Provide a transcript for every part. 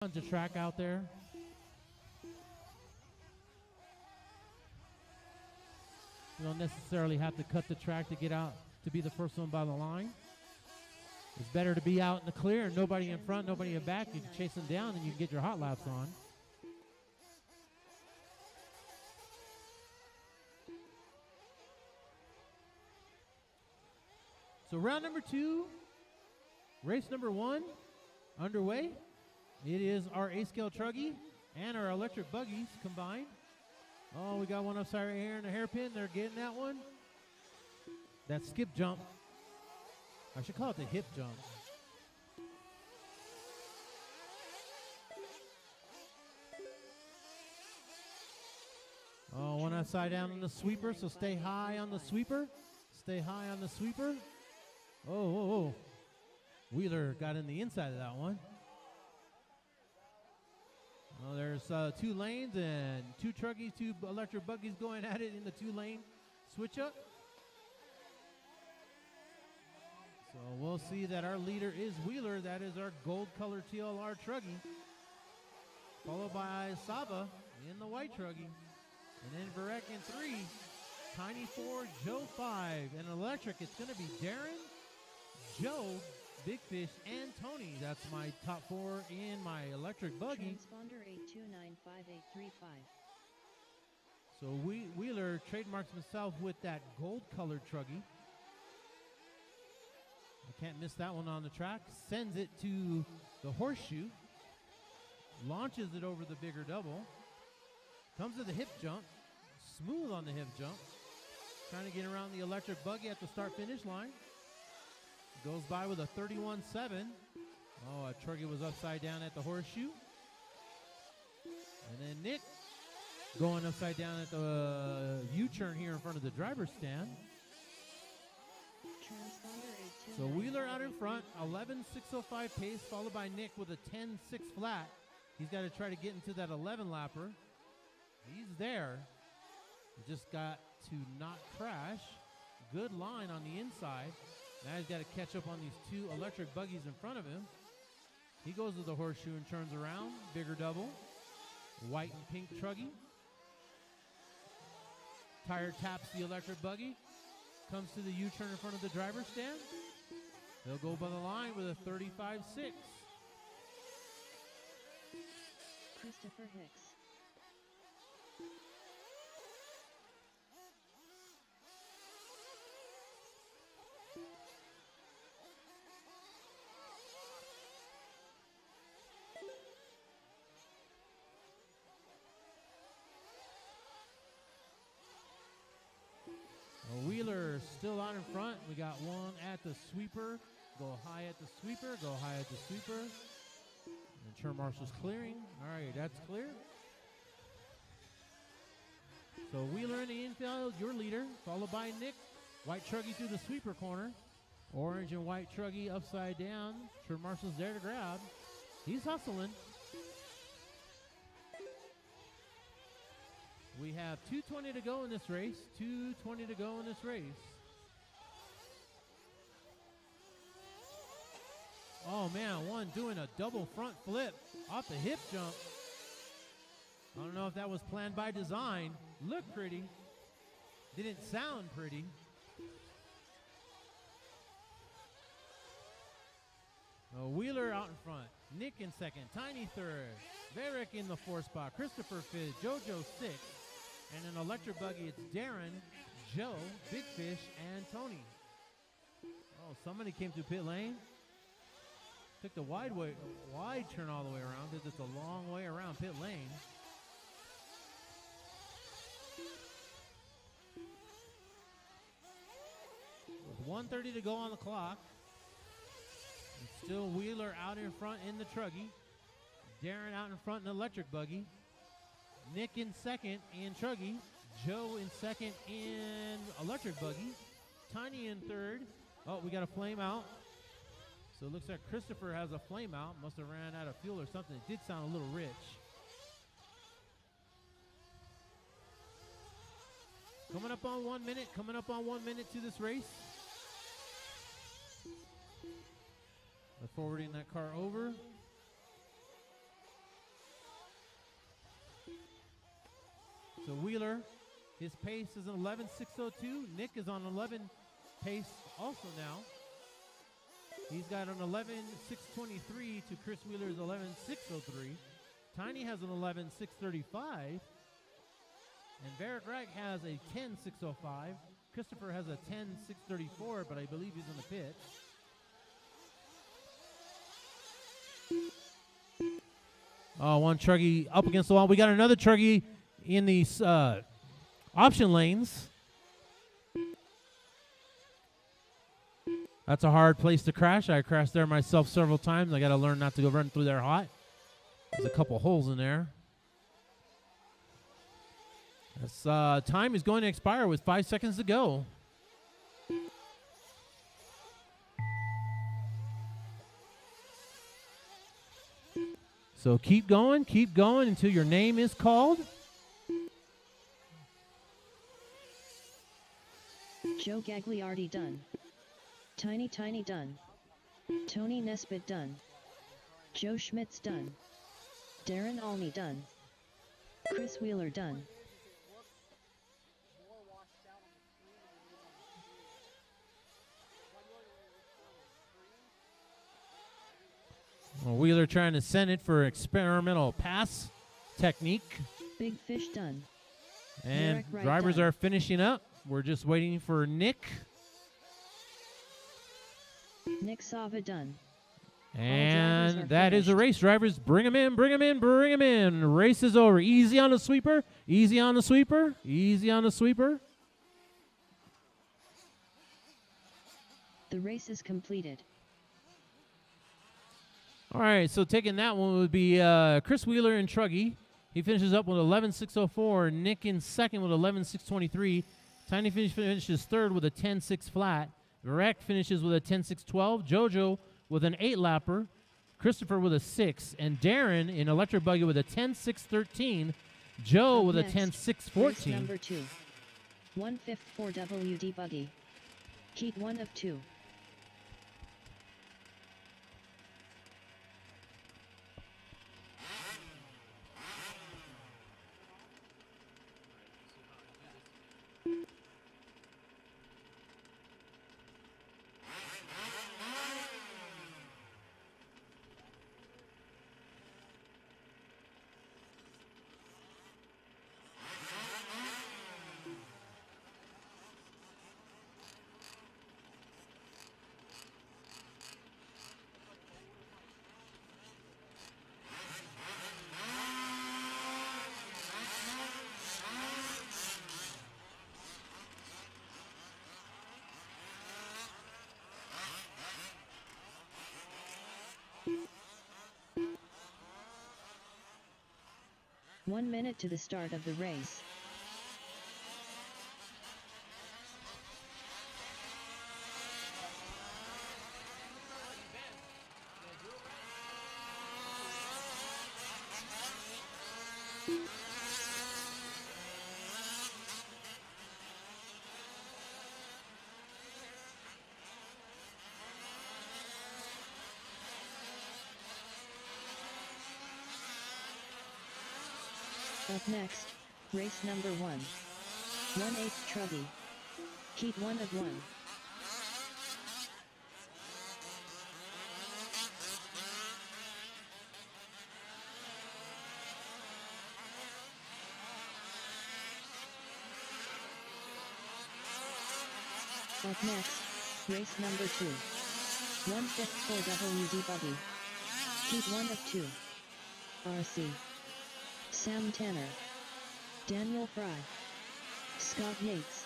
Tons of track out there. You don't necessarily have to cut the track to get out to be the first one by the line. It's better to be out in the clear and nobody in front, nobody in back. You can chase them down and you can get your hot laps on. So round number 2, race number 1 underway. It is our A-scale truggy and our electric buggies combined. Oh, we got one upside right here in the hairpin. They're getting that one. That skip jump. I should call it the hip jump. Oh, one upside down on the sweeper, so stay high on the sweeper. Stay high on the sweeper. Oh. Wheeler got in the inside of that one. Well, there's 2 lanes and 2 truggies, 2 electric buggies going at it in the 2-lane switch up. So we'll see that our leader is Wheeler. That is our gold colored TLR truggy. Followed by Sava in the white truggy. And then Varek in 3. Tiny 4, Joe 5. And electric, it's going to be Darren, Joe, Big Fish, and Tony. That's my top 4 in my electric buggy. Transponder 8295835. So Wheeler trademarks himself with that gold-colored truggy. I can't miss that one on the track. Sends it to the horseshoe. Launches it over the bigger double. Comes to the hip jump. Smooth on the hip jump. Trying to get around the electric buggy at the start-finish line. Goes by with a 31.7. Oh, a truggy was upside down at the horseshoe. And then Nick going upside down at the U-turn here in front of the driver's stand. So Wheeler out in front, 11.605 pace, followed by Nick with a 10.6 flat. He's got to try to get into that 11 lapper. He's there. He just got to not crash. Good line on the inside. Now he's got to catch up on these 2 electric buggies in front of him. He goes to the horseshoe and turns around. Bigger double. White and pink truggy. Tire taps the electric buggy. Comes to the U-turn in front of the driver's stand. They'll go by the line with a 35.6. Christopher Hicks. Wheeler still out in front. We got one at the sweeper. Go high at the sweeper. Go high at the sweeper. And turn marshal's clearing. All right, that's clear. So Wheeler in the infield, your leader, followed by Nick. White truggy through the sweeper corner. Orange and white truggy upside down. Turn marshal's there to grab. He's hustling. We have 2:20 to go in this race. 2:20 to go in this race. Oh man, one doing a double front flip off the hip jump. I don't know if that was planned by design. Looked pretty. Didn't sound pretty. Wheeler out in front. Nick in second. Tiny third. Varek in the 4th spot. Christopher 5th. JoJo 6th. And an electric buggy, it's Darren, Joe, Big Fish, and Tony. Oh, somebody came through pit lane. Took the wide turn all the way around because it's a long way around pit lane. With 1:30 to go on the clock. It's still Wheeler out in front in the truggy. Darren out in front in the electric buggy. Nick in second in truggy. Joe in second in electric buggy. Tiny in third. Oh, we got a flame out. So it looks like Christopher has a flame out. Must have ran out of fuel or something. It did sound a little rich. Coming up on 1 minute. Coming up on 1 minute to this race. They're forwarding that car over. So Wheeler, his pace is an 11.602. Nick is on 11 pace also now. He's got an 11.623 to Chris Wheeler's 11.603. Tiny has an 11.635. And Barrett Reich has a 10.605. Christopher has a 10.634, but I believe he's in the pit. One Truggy up against the wall. We got another Truggy in these option lanes. That's a hard place to crash. I crashed there myself several times. I got to learn not to go run through there hot. There's a couple holes in there. This time is going to expire with 5 seconds to go. So keep going until your name is called. Joe Gagliardi done. Tiny done. Tony Nesbitt done. Joe Schmitz done. Darren Alney done. Chris Wheeler done. Well, Wheeler trying to send it for experimental pass technique. Big Fish done. And drivers are finishing up. We're just waiting for Nick. Nick Sava done. And that is the race. Drivers, bring him in, bring him in, bring him in. Race is over. Easy on the sweeper. Easy on the sweeper. Easy on the sweeper. The race is completed. All right, so taking that one would be Chris Wheeler and Truggy. He finishes up with 11.604. Nick in second with 11.623. Tiny finishes third with a 10.6 flat. Rec finishes with a 10.612. JoJo with an 8-lapper. Christopher with a 6. And Darren in electric buggy with a 10.613. Joe with a 10.614. Race number 2. 1/5 for WD buggy. Heat 1 of 2. One minute to the start of the race. Up next, race number 1. 1/8 Truggy. Heat 1 of 1. Up next, race number 2. 1/5 for WD buggy. Heat 1 of 2. RC. Sam Tanner, Daniel Fry, Scott Yates.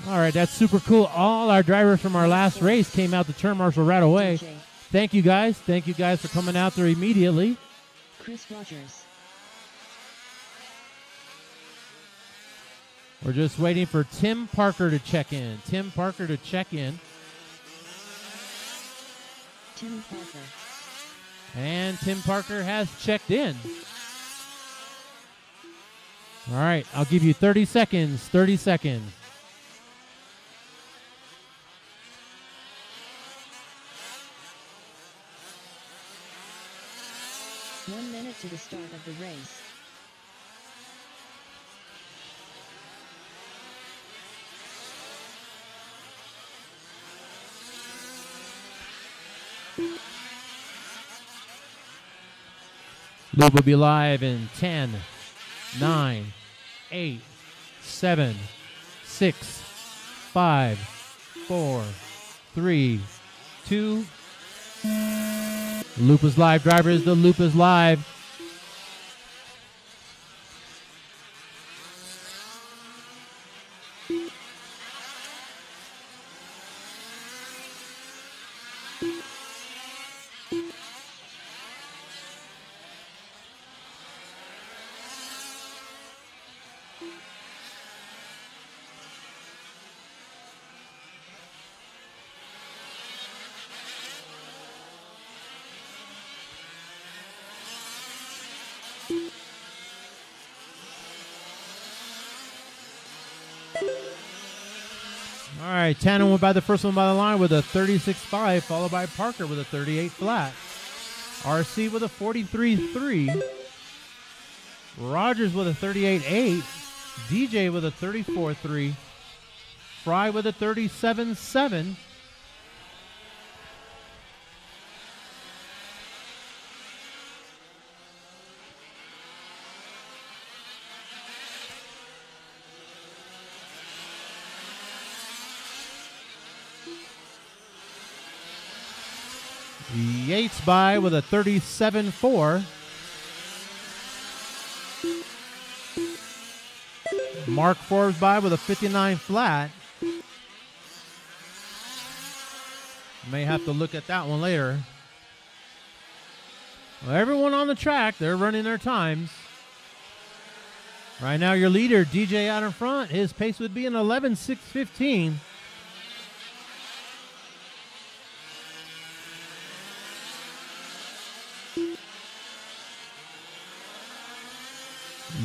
All right, that's super cool. All our drivers from our last race came out to turn marshal right away. DJ. Thank you guys. Thank you guys for coming out there immediately. Chris Rogers. We're just waiting for Tim Parker to check in. Tim Parker to check in. Tim Parker. And Tim Parker has checked in. All right, I'll give you 30 seconds. 30 seconds. 1 minute to the start of the race. Loop will be live in 10, 9, 8, 7, 6, 5, 4, 3, 2. Loop is live, drivers. The loop is live. All right, Tanner went by the first one by the line with a 36.5, followed by Parker with a 38 flat. RC with a 43.3. Rogers with a 38.8. DJ with a 34.3. Fry with a 37.7. Yates by with a 37.4. Mark Forbes by with a 59 flat. May have to look at that one later. Well, everyone on the track, they're running their times. Right now, your leader, DJ out in front, his pace would be an 11.615.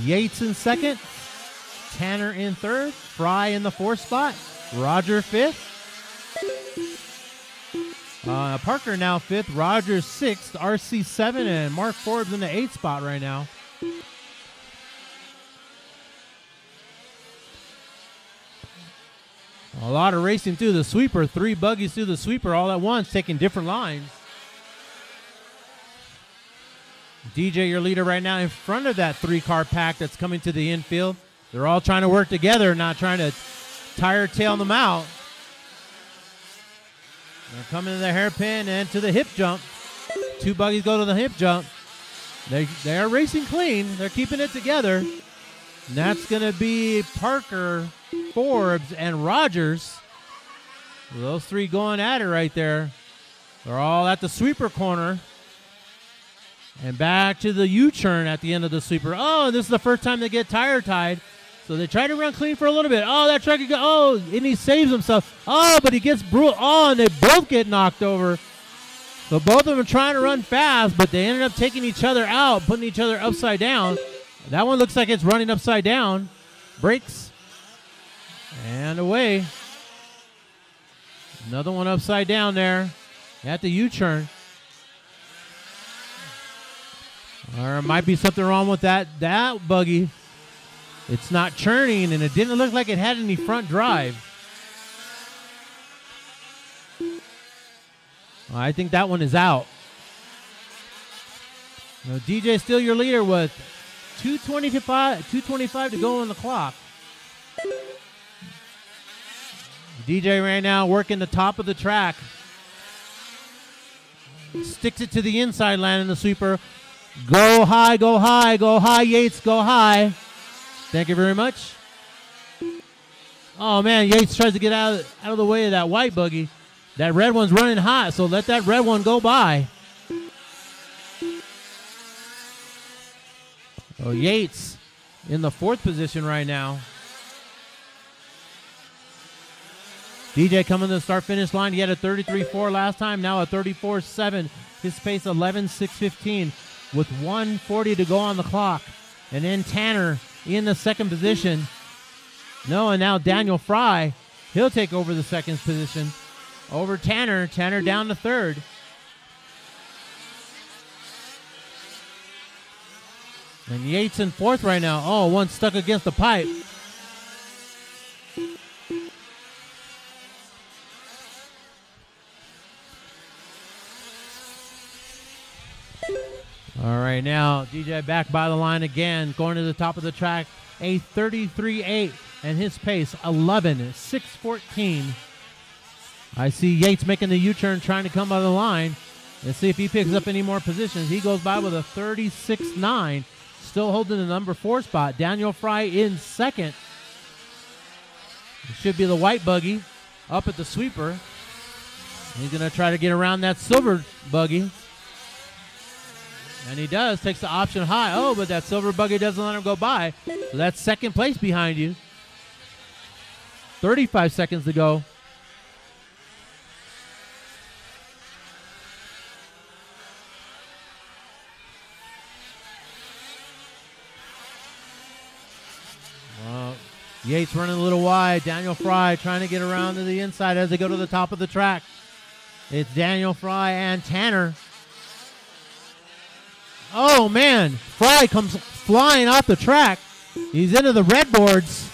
Yates in second, Tanner in third, Fry in the fourth spot, Roger fifth, Parker now fifth, Rogers sixth, RC seven, and Mark Forbes in the eighth spot right now. A lot of racing through the sweeper, 3 buggies through the sweeper all at once, taking different lines. DJ, your leader right now, in front of that 3-car pack that's coming to the infield. They're all trying to work together, not trying to tire tail them out. They're coming to the hairpin and to the hip jump. 2 buggies go to the hip jump. They are racing clean. They're keeping it together. And that's going to be Parker, Forbes, and Rogers. Those 3 going at it right there. They're all at the sweeper corner. And back to the U-turn at the end of the sweeper. Oh, this is the first time they get tire tied. So they try to run clean for a little bit. Oh, that truck, and he saves himself. Oh, but he gets brutal. Oh, and they both get knocked over. So both of them are trying to run fast, but they ended up taking each other out, putting each other upside down. That one looks like it's running upside down. Brakes. And away. Another one upside down there at the U-turn. There might be something wrong with that buggy. It's not churning, and it didn't look like it had any front drive. I think that one is out. Now, DJ still your leader with 2:25 to go on the clock. DJ right now working the top of the track. Sticks it to the inside, landing the sweeper. Go high, go high, go high, Yates, go high. Thank you very much. Oh, man, Yates tries to get out of the way of that white buggy. That red one's running hot, so let that red one go by. Oh, Yates in the 4th position right now. DJ coming to the start-finish line. He had a 33.4 last time, now a 34.7. His pace 11.615 with 1:40 to go on the clock. And then Tanner in the 2nd position. No, and now Daniel Fry, he'll take over the 2nd position over Tanner. Tanner down to 3rd. And Yates in fourth right now. Oh, one stuck against the pipe. All right, now DJ back by the line again, going to the top of the track, a 33.8, and his pace 11.614. I see Yates making the U-turn, trying to come by the line. Let's see if he picks up any more positions. He goes by with a 36.9, still holding the number 4 spot. Daniel Fry in second. It should be the white buggy up at the sweeper. He's going to try to get around that silver buggy. And he does, takes the option high. Oh, but that silver buggy doesn't let him go by. So that's second place behind you. 35 seconds to go. Yates running a little wide. Daniel Fry trying to get around to the inside as they go to the top of the track. It's Daniel Fry and Tanner. Oh, man. Fry comes flying off the track. He's into the red boards.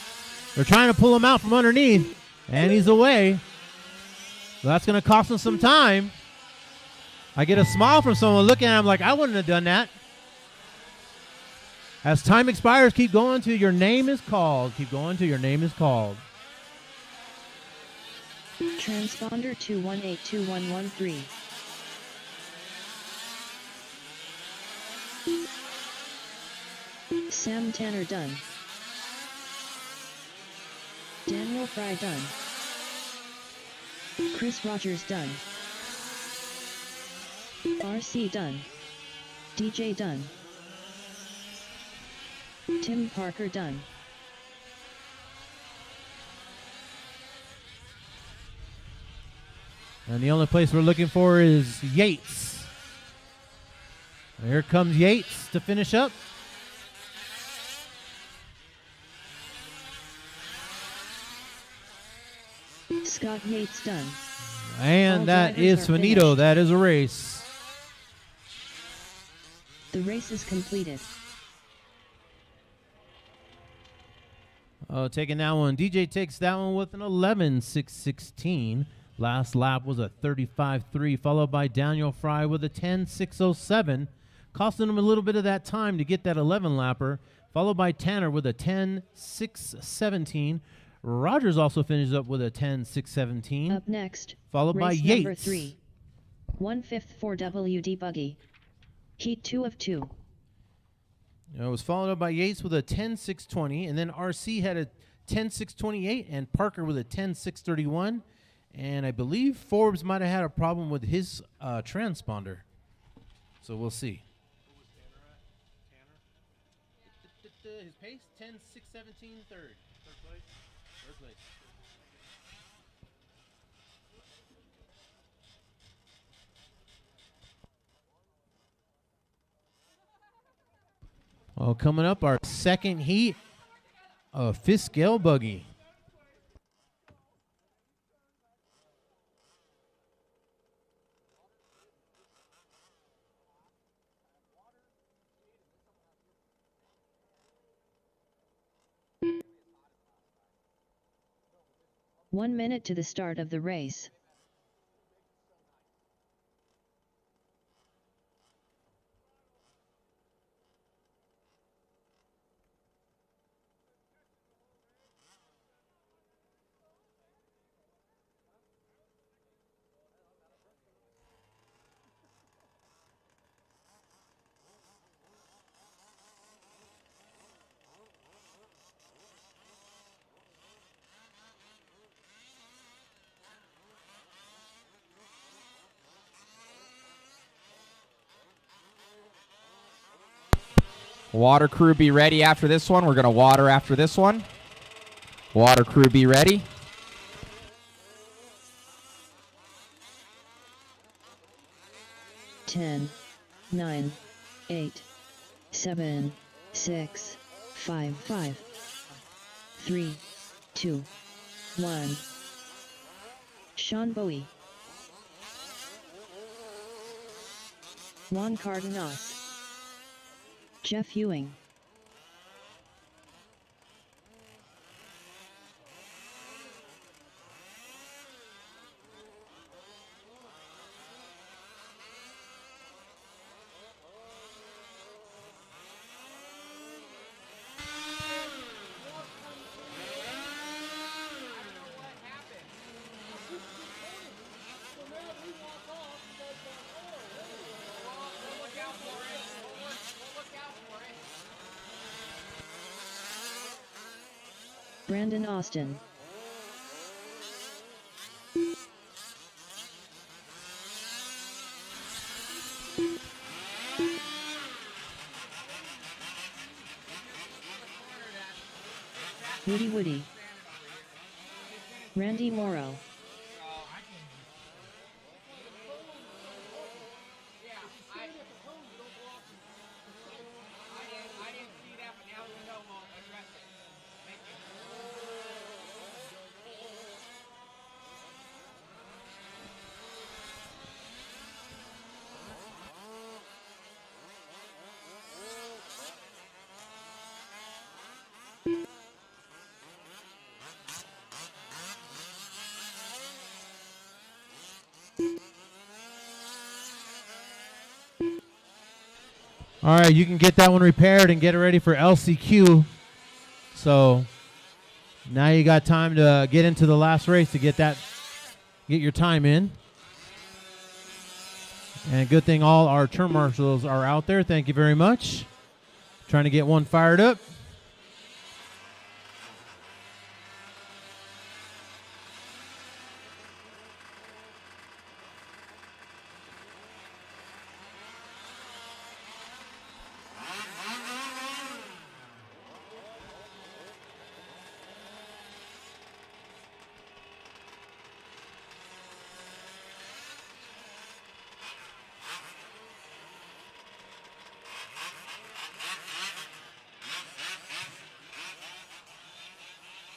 They're trying to pull him out from underneath, and he's away. So that's going to cost him some time. I get a smile from someone looking at him like, I wouldn't have done that. As time expires, keep going till your name is called. Keep going till your name is called. Transponder 2182113. Sam Tanner done. Daniel Fry done. Chris Rogers done. RC done. DJ done. Tim Parker done. And the only place we're looking for is Yates. And here comes Yates to finish up. Scott Yates done. And All that is drivers are finito. finished. That is a race. The race is completed. Oh, taking that one. DJ takes that one with an 11.616. Last lap was a 35.3, followed by Daniel Fry with a 10.607, costing him a little bit of that time to get that 11-lapper, followed by Tanner with a 10.617. Rogers also finishes up with a 10.617. Up next, followed by race Yates. number 3. 1/5 for WD Buggy. Heat 2 of 2. It was followed up by Yates with a 10.620, and then RC had a 10.628, and Parker with a 10.631. And I believe Forbes might have had a problem with his transponder. So we'll see. Who was Tanner at? Tanner? His pace, 10.617, third. Third place? Third place. Well, coming up, our second heat of fifth scale buggy. One minute to the start of the race. Water crew be ready after this one. We're going to water after this one. Water crew be ready. Ten, 9, 8, 7, 6, 5, 3, 2, 1. Sean Bowie. Juan Cardenas. Jeff Ewing. Brandon Austin. Woody. Randy Morrow. All right, you can get that one repaired and get it ready for LCQ. So now you got time to get into the last race to get your time in. And good thing all our turn marshals are out there. Thank you very much. Trying to get one fired up.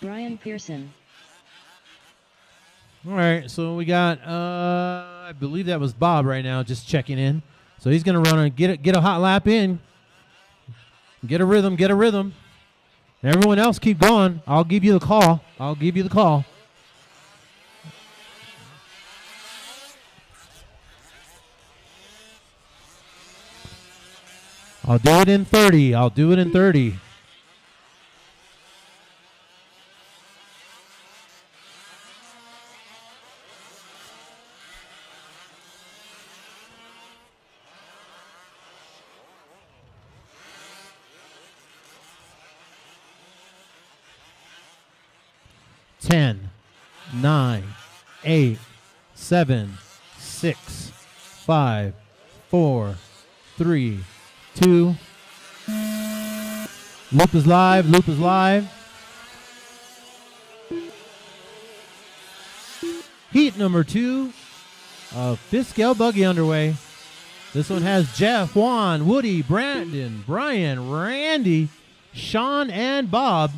Brian Pearson. All right, so we got, I believe that was Bob right now, just checking in. So he's going to run and get a hot lap in. Get a rhythm. And everyone else keep going. I'll give you the call. I'll do it in 30. 10, 9, 8, 7, 6, 5, 4, 3, 2. Loop is live. Heat number 2 of fifth scale buggy underway. This one has Jeff, Juan, Woody, Brandon, Brian, Randy, Sean, and Bob.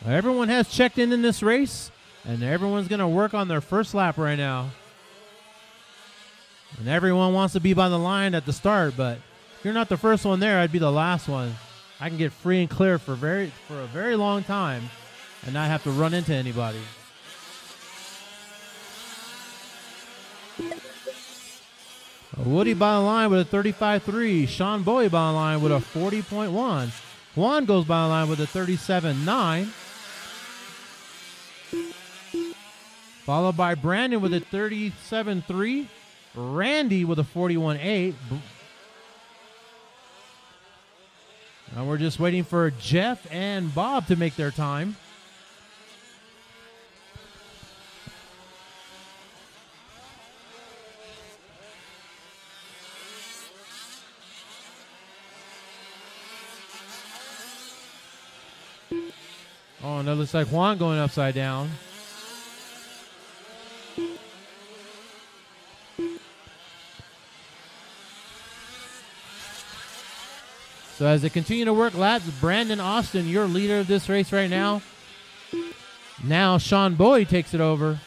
Everyone has checked in this race, and everyone's going to work on their first lap right now. And everyone wants to be by the line at the start, but if you're not the first one there, I'd be the last one. I can get free and clear for a very long time and not have to run into anybody. Woody by the line with a 35.3. Sean Bowie by the line with a 40.1. Juan goes by the line with a 37.9. Followed by Brandon with a 37.3. Randy with a 41.8. And we're just waiting for Jeff and Bob to make their time. Oh, and that looks like Juan going upside down. So as they continue to work laps, Brandon Austin, your leader of this race right now. Now Sean Bowie takes it over.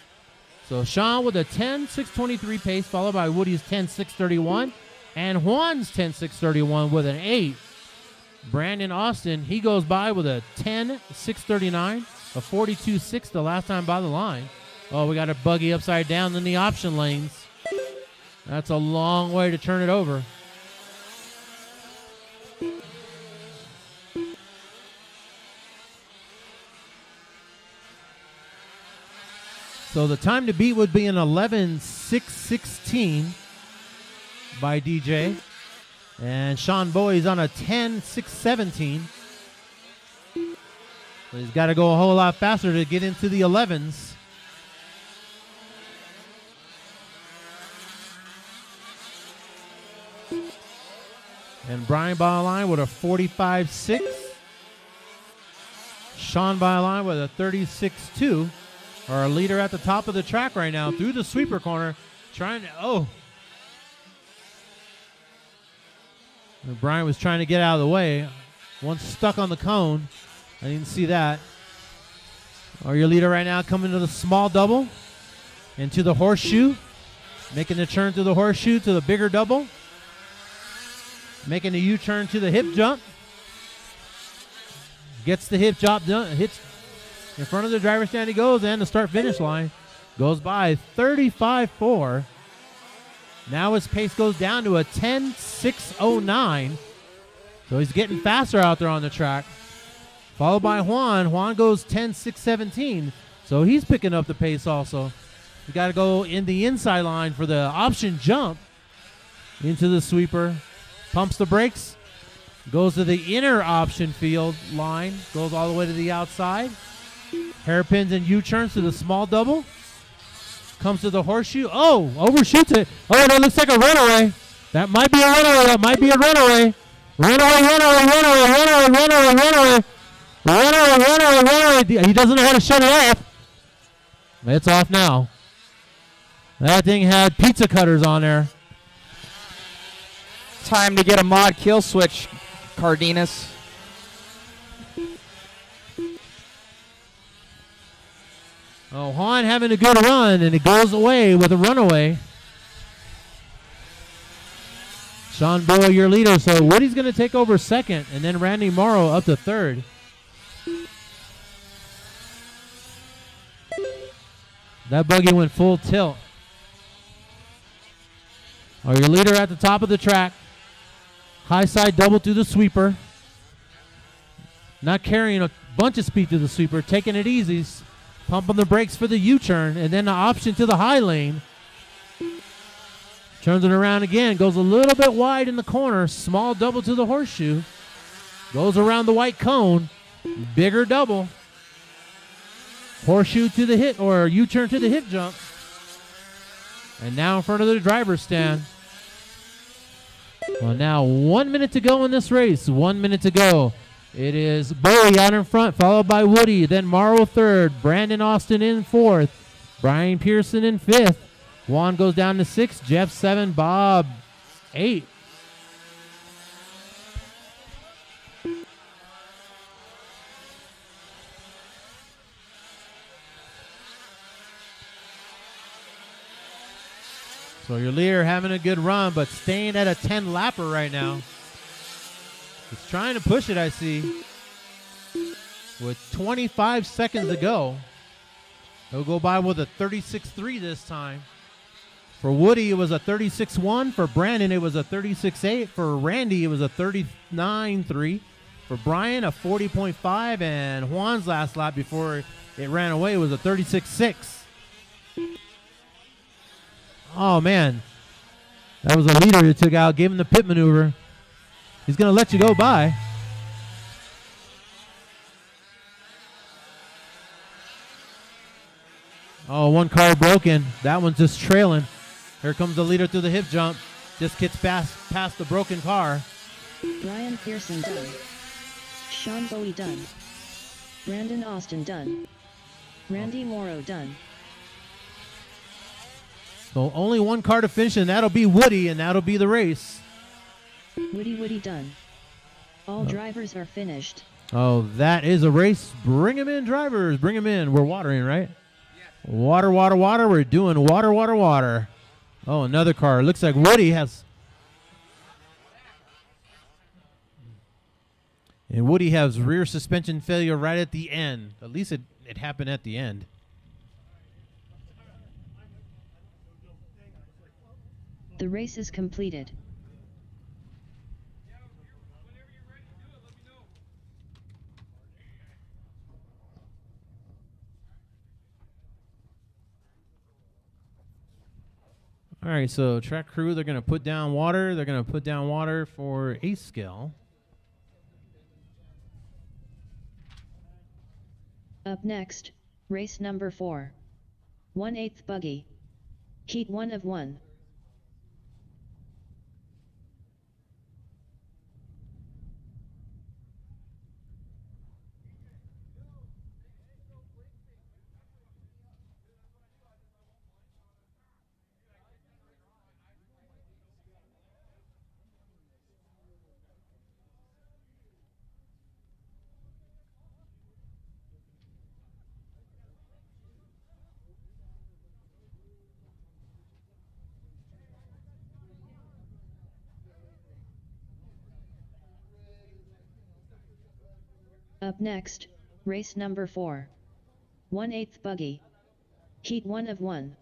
So Sean with a 10.623 pace, followed by Woody's 10.631. And Juan's 10.631 with an 8. Brandon Austin, he goes by with a 10.639, a 42.6 the last time by the line. Oh, we got a buggy upside down in the option lanes. That's a long way to turn it over. So the time to beat would be an 11.616 by DJ. And Sean Bowie's on a 10.617. So he's got to go a whole lot faster to get into the 11s. And Brian by the line with a 45.6. Sean by the line with a 36.2. Our leader at the top of the track right now through the sweeper corner. Trying to, And Brian was trying to get out of the way. One stuck on the cone. I didn't see that. Your leader right now coming to the small double. Into the horseshoe. Making the turn to the horseshoe to the bigger double. Making the U-turn to the hip jump. Gets the hip jump done. Hits in front of the driver's stand he goes, and the start-finish line goes by 35.4. Now his pace goes down to a 10.609. So he's getting faster out there on the track. Followed by Juan. Juan goes 10.617. So he's picking up the pace also. We got to go in the inside line for the option jump into the sweeper. Pumps the brakes. Goes to the inner option field line. Goes all the way to the outside. Hairpins and U-turns to the small double. Comes to the horseshoe. Oh, overshoots it. Oh, that looks like a runaway. That might be a runaway. That might be a runaway. Runaway. He doesn't know how to shut it off. It's off now. That thing had pizza cutters on there. Time to get a mod kill switch, Cardenas. Oh, Juan having a good run, and it goes away with a runaway. Sean Boyle, your leader. So Woody's going to take over second, and then Randy Morrow up to third. That buggy went full tilt. Your leader at the top of the track. High side double through the sweeper. Not carrying a bunch of speed through the sweeper, taking it easy. Pumping the brakes for the U-turn, and then the option to the high lane. Turns it around again, goes a little bit wide in the corner. Small double to the horseshoe. Goes around the white cone. Bigger double. Horseshoe to the hit, or U-turn to the hip jump. And now in front of the driver's stand. Well, now 1 minute to go in this race. 1 minute to go. It is Bowie out in front, followed by Woody, then Morrow third, Brandon Austin in fourth, Brian Pearson in fifth, Juan goes down to 6, Jeff 7, Bob 8. So your leader having a good run, but staying at a 10 lapper right now. He's trying to push it, I see. With 25 seconds to go. He'll go by with a 36.3 this time. For Woody, it was a 36.1. For Brandon, it was a 36.8. For Randy, it was a 39.3. For Brian, a 40.5. And Juan's last lap before it ran away was a 36.6. Oh, man. That was a leader who took out, gave him the pit maneuver. He's going to let you go by. Oh, one car broken. That one's just trailing. Here comes the leader through the hip jump. Just gets past the broken car. Brian Pearson done. Sean Bowie done. Brandon Austin done. Randy Morrow done. So only one car to finish, and that'll be Woody, and that'll be the race. Woody done. All drivers are finished. Oh, that is a race. Bring them in, drivers. Bring them in. We're watering, right? Yes. Water. We're doing water. Oh, another car. Looks like Woody has And Woody has rear suspension failure right at the end. At least it happened at the end. The race is completed. All right, so track crew, they're going to put down water. They're going to put down water for ace scale. Up next, race number 4. 1/8 buggy. Heat 1 of 1. Up next, race number 4. 1/8 buggy. Heat 1 of 1.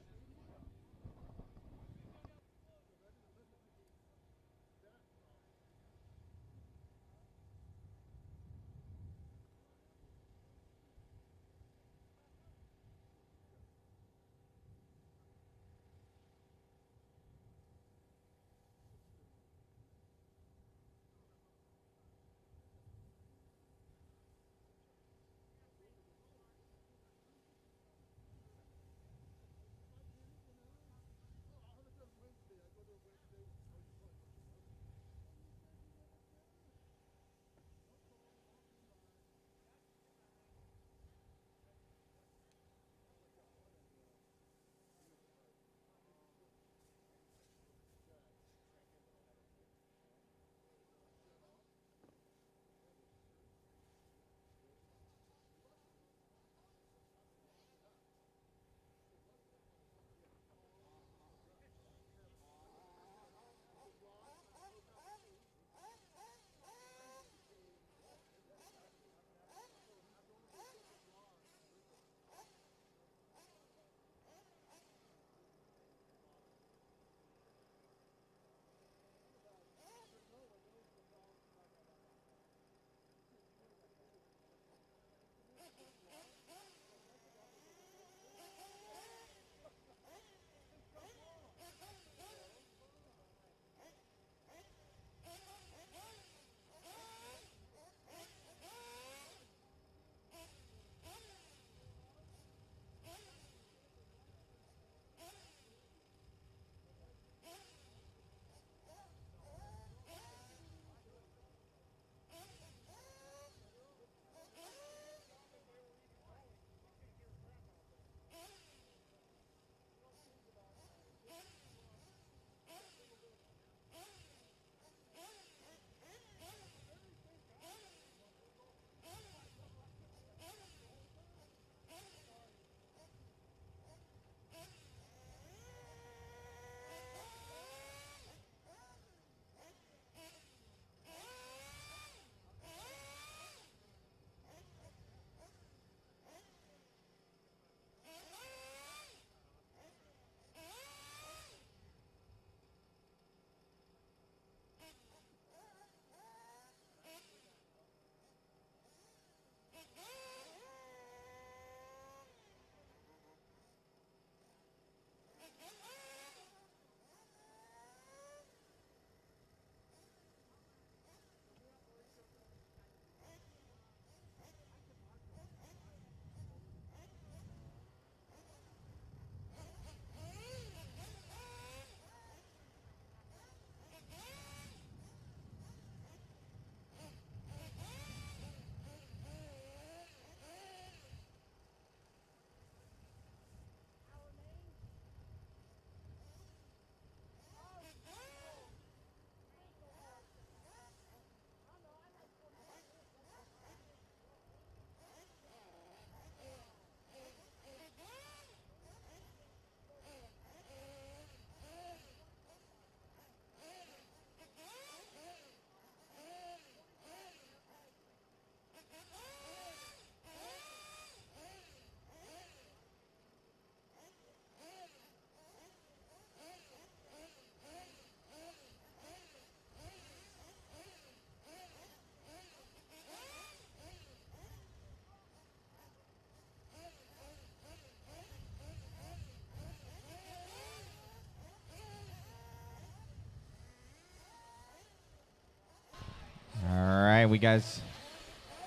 we guys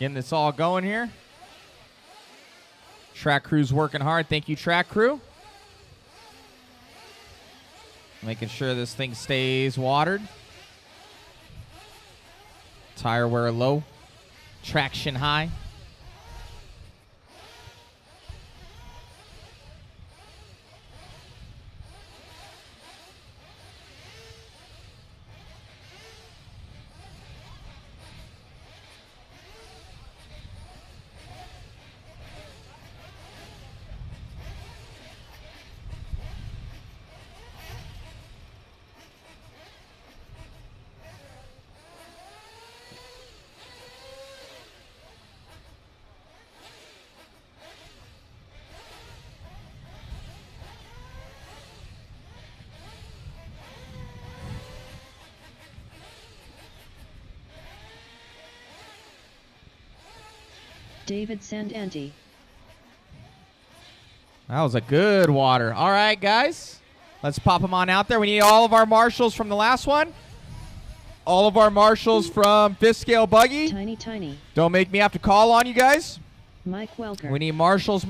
getting this all going here. Track crew's working hard. Thank you, track crew. Making sure this thing stays watered. Tire wear low. Traction high. David Sandanti. That was a good water. All right, guys. Let's pop them on out there. We need all of our marshals from the last one. All of our marshals from fifth scale buggy. Tiny. Don't make me have to call on you guys. Mike Welker. We need marshals.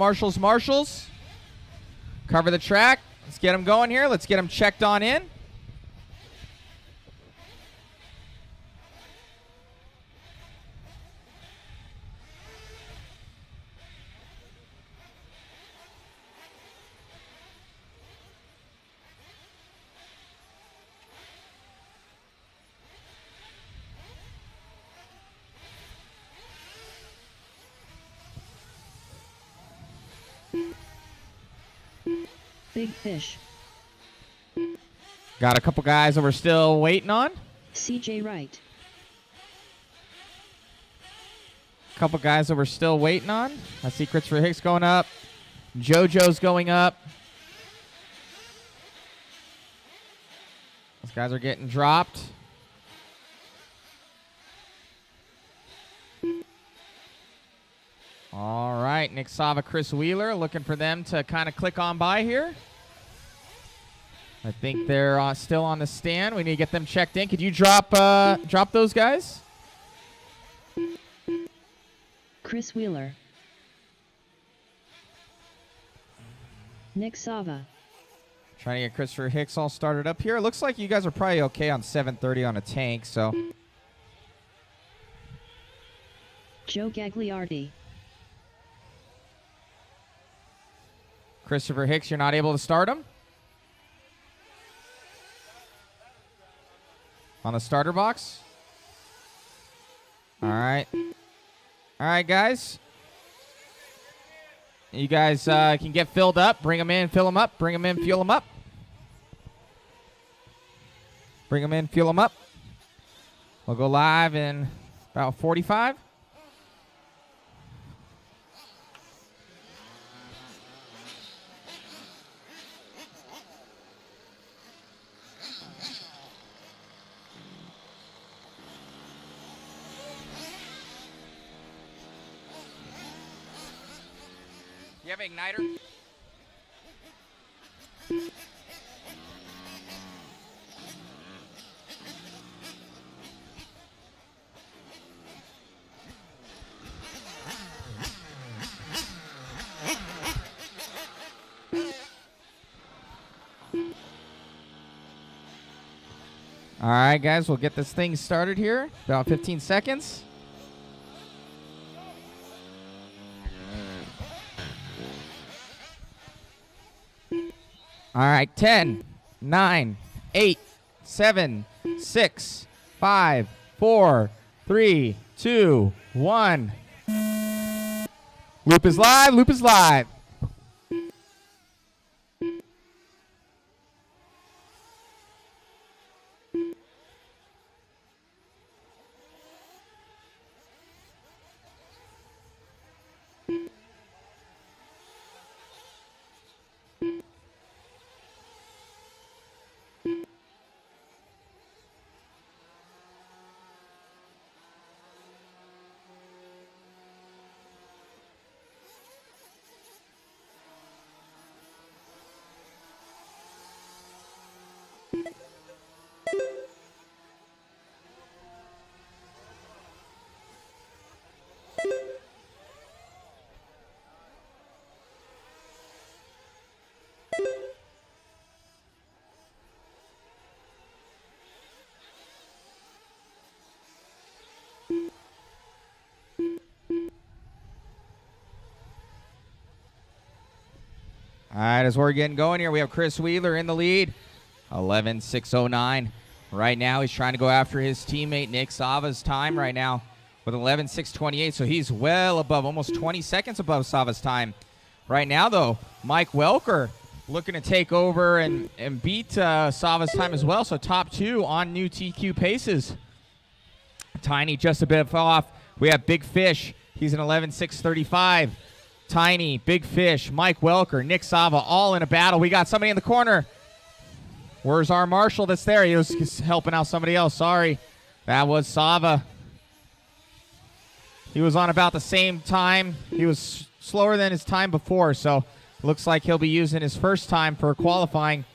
Cover the track. Let's get them going here. Let's get them checked on in. Big Fish. Got a couple guys that we're still waiting on. CJ Wright. Couple guys that we're still waiting on. I see Christopher Hicks going up. JoJo's going up. Those guys are getting dropped. All right, Nick Sava, Chris Wheeler, looking for them to kind of click on by here. I think they're still on the stand. We need to get them checked in. Could you drop those guys? Chris Wheeler. Nick Sava. Trying to get Christopher Hicks all started up here. It looks like you guys are probably okay on 730 on a tank, so. Joe Gagliardi. Christopher Hicks, you're not able to start him? On the starter box? All right. All right, guys. You guys can get filled up. Bring them in, fill them up. Bring them in, fuel them up. Bring them in, fuel them up. We'll go live in about 45. You have an igniter? All right, guys, we'll get this thing started here. About 15 seconds. All right, 10, 9, 8, 7, 6, 5, 4, 3, 2, 1. Loop is live, loop is live. All right, as we're getting going here, we have Chris Wheeler in the lead. 11:609. Right now, he's trying to go after his teammate Nick Sava's time right now with 11:628. So he's well above, almost 20 seconds above Sava's time. Right now, though, Mike Welker looking to take over and beat Sava's time as well. So top 2 on new TQ paces. Tiny just a bit off. We have Big Fish. He's an 11:635. Tiny, Big Fish, Mike Welker, Nick Sava, all in a battle. We got somebody in the corner. Where's our marshal that's there? He was helping out somebody else. Sorry. That was Sava. He was on about the same time. He was slower than his time before, so looks like he'll be using his first time for qualifying.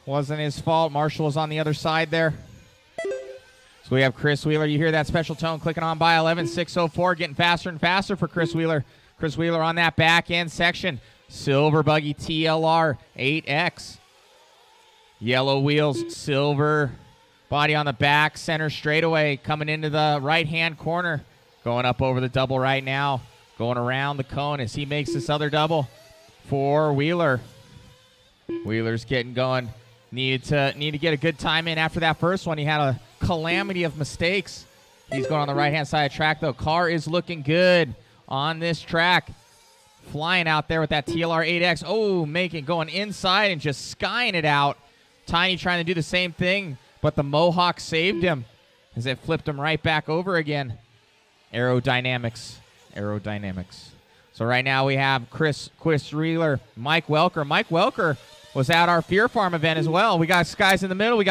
Wasn't his fault. Marshall was on the other side there. So we have Chris Wheeler. You hear that special tone clicking on by 11:604, getting faster and faster for Chris Wheeler. Chris Wheeler on that back end section. Silver buggy TLR 8X. Yellow wheels, silver body on the back, center straightaway, coming into the right-hand corner. Going up over the double right now. Going around the cone as he makes this other double for Wheeler. Wheeler's getting going. Needed to get a good time in after that first one. He had a calamity of mistakes. He's going on the right-hand side of the track, though. Car is looking good on this track. Flying out there with that TLR 8X. Oh, going inside and just skying it out. Tiny trying to do the same thing, but the Mohawk saved him as it flipped him right back over again. Aerodynamics. So right now we have Chris Wheeler, Mike Welker. Mike Welker was at our Fear Farm event as well. We got guys in the middle.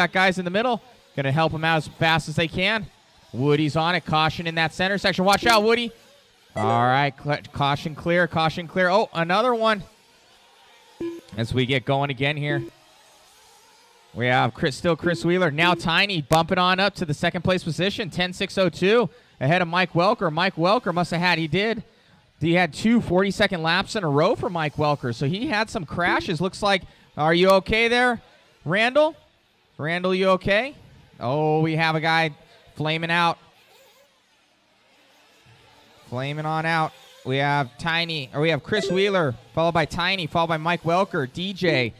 Going to help him out as fast as they can. Woody's on it. Caution in that center section. Watch out, Woody. All right. Caution clear. Oh, another one. As we get going again here. We have Chris Wheeler. Now Tiny bumping on up to the second place position. 10:602 ahead of Mike Welker. Mike Welker must have had, he had 2 40-second laps in a row for Mike Welker. So he had some crashes. Looks like, are you okay there, Randall? Randall, you okay? Oh, we have a guy flaming out. Flaming on out. We have Chris Wheeler, followed by Tiny, followed by Mike Welker. DJ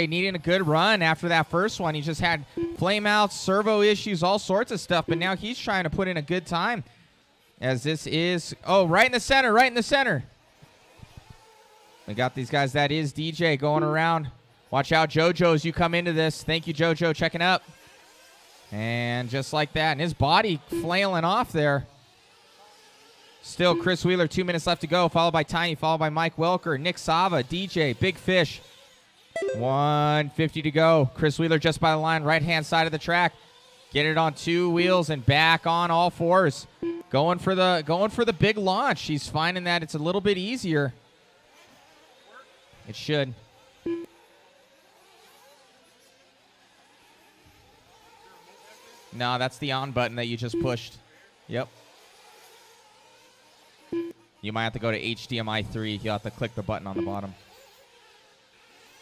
needing a good run after that first one. He just had flame outs, servo issues, all sorts of stuff, but now he's trying to put in a good time. As this is, right in the center. We got these guys. That is DJ going around. Watch out, JoJo, as you come into this. Thank you, JoJo, checking up. And just like that, and his body flailing off there. Still Chris Wheeler, 2 minutes left to go, followed by Tiny, followed by Mike Welker, Nick Sava, DJ, Big Fish. 150 to go. Chris Wheeler just by the line, right-hand side of the track. Get it on 2 wheels and back on all 4s. Going for the big launch. He's finding that it's a little bit easier. It should. No, that's the on button that you just pushed. Yep. You might have to go to HDMI 3. You'll have to click the button on the bottom.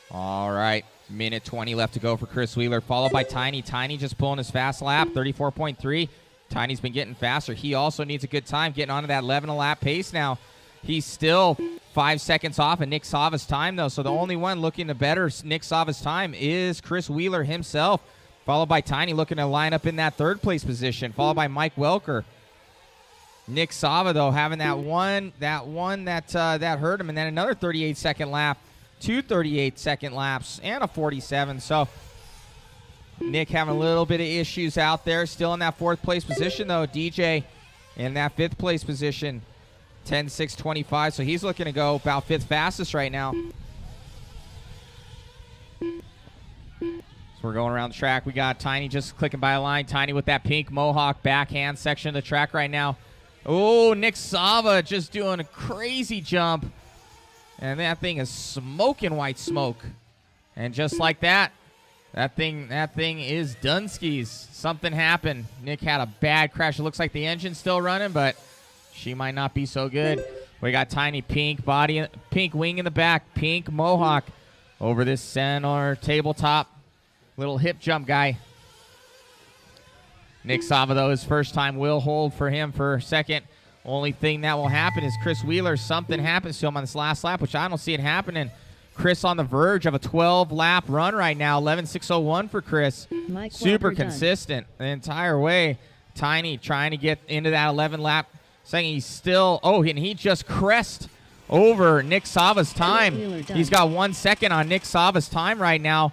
All right. Minute 20 left to go for Chris Wheeler, followed by Tiny. Tiny just pulling his fast lap, 34.3. Tiny's been getting faster. He also needs a good time getting onto that 11 a lap pace now. He's still 5 seconds off of Nick Sava's time, though, so the only one looking to better Nick Sava's time is Chris Wheeler himself, followed by Tiny looking to line up in that third place position, followed by Mike Welker. Nick Sava, though, having that one that hurt him, and then another 38-second lap, 2 38-second laps, and a 47. So Nick having a little bit of issues out there. Still in that 4th place position, though. DJ in that 5th place position, 10:625. So he's looking to go about 5th fastest right now. So we're going around the track. We got Tiny just clicking by a line. Tiny with that pink Mohawk backhand section of the track right now. Oh, Nick Sava just doing a crazy jump. And that thing is smoking white smoke. And just like that, that thing is Dunskies. Something happened. Nick had a bad crash. It looks like the engine's still running, but she might not be so good. We got Tiny pink body, pink wing in the back, pink Mohawk over this center tabletop. Little hip jump guy. Nick Sava, though, his first time will hold for him for second. Only thing that will happen is Chris Wheeler, something happens to him on this last lap, which I don't see it happening. Chris on the verge of a 12-lap run right now. 11:6:01 for Chris. Mike Super Walker consistent the entire way. Tiny trying to get into that 11-lap. Saying he's still, and he just crest over Nick Sava's time. He's got 1 second on Nick Sava's time right now.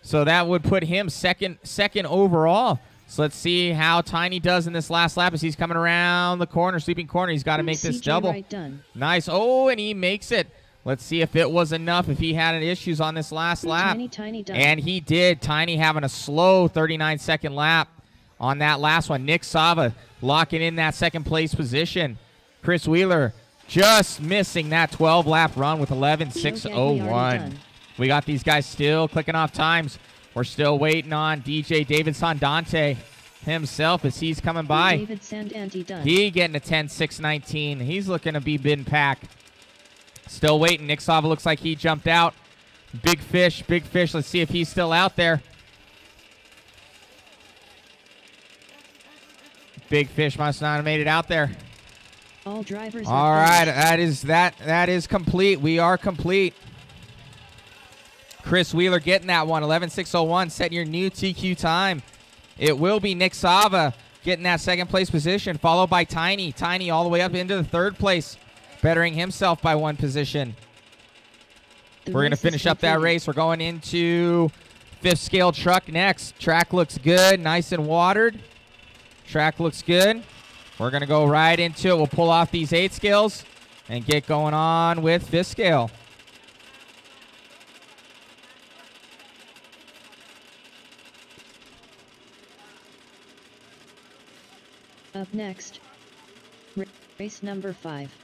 So that would put him second overall. So let's see how Tiny does in this last lap as he's coming around the corner, sweeping corner. He's got to make this double. Wright done. Nice. Oh, and he makes it. Let's see if it was enough, if he had any issues on this last lap. Tiny done. And he did. Tiny having a slow 39-second lap on that last one. Nick Sava locking in that second place position. Chris Wheeler just missing that 12-lap run with 11:6:01. We got these guys still clicking off times. We're still waiting on DJ David Sandante himself as he's coming by. David Sandanti done. He getting a 10:6:19. He's looking to be bin pack. Still waiting. Nick Sava looks like he jumped out. Big fish, big fish. Let's see if he's still out there. Big fish must not have made it out there. All drivers. All right, that is complete. We are complete. Chris Wheeler getting that one. 11:6:01, setting your new TQ time. It will be Nick Sava getting that second place position, followed by Tiny. Tiny all the way up into the third place, bettering himself by 1 position. We're going to finish up that race. We're going into 5th scale truck next. Track looks good, nice and watered. Track looks good. We're going to go right into it. We'll pull off these 8 scales and get going on with 5th scale. Up next, race number 5.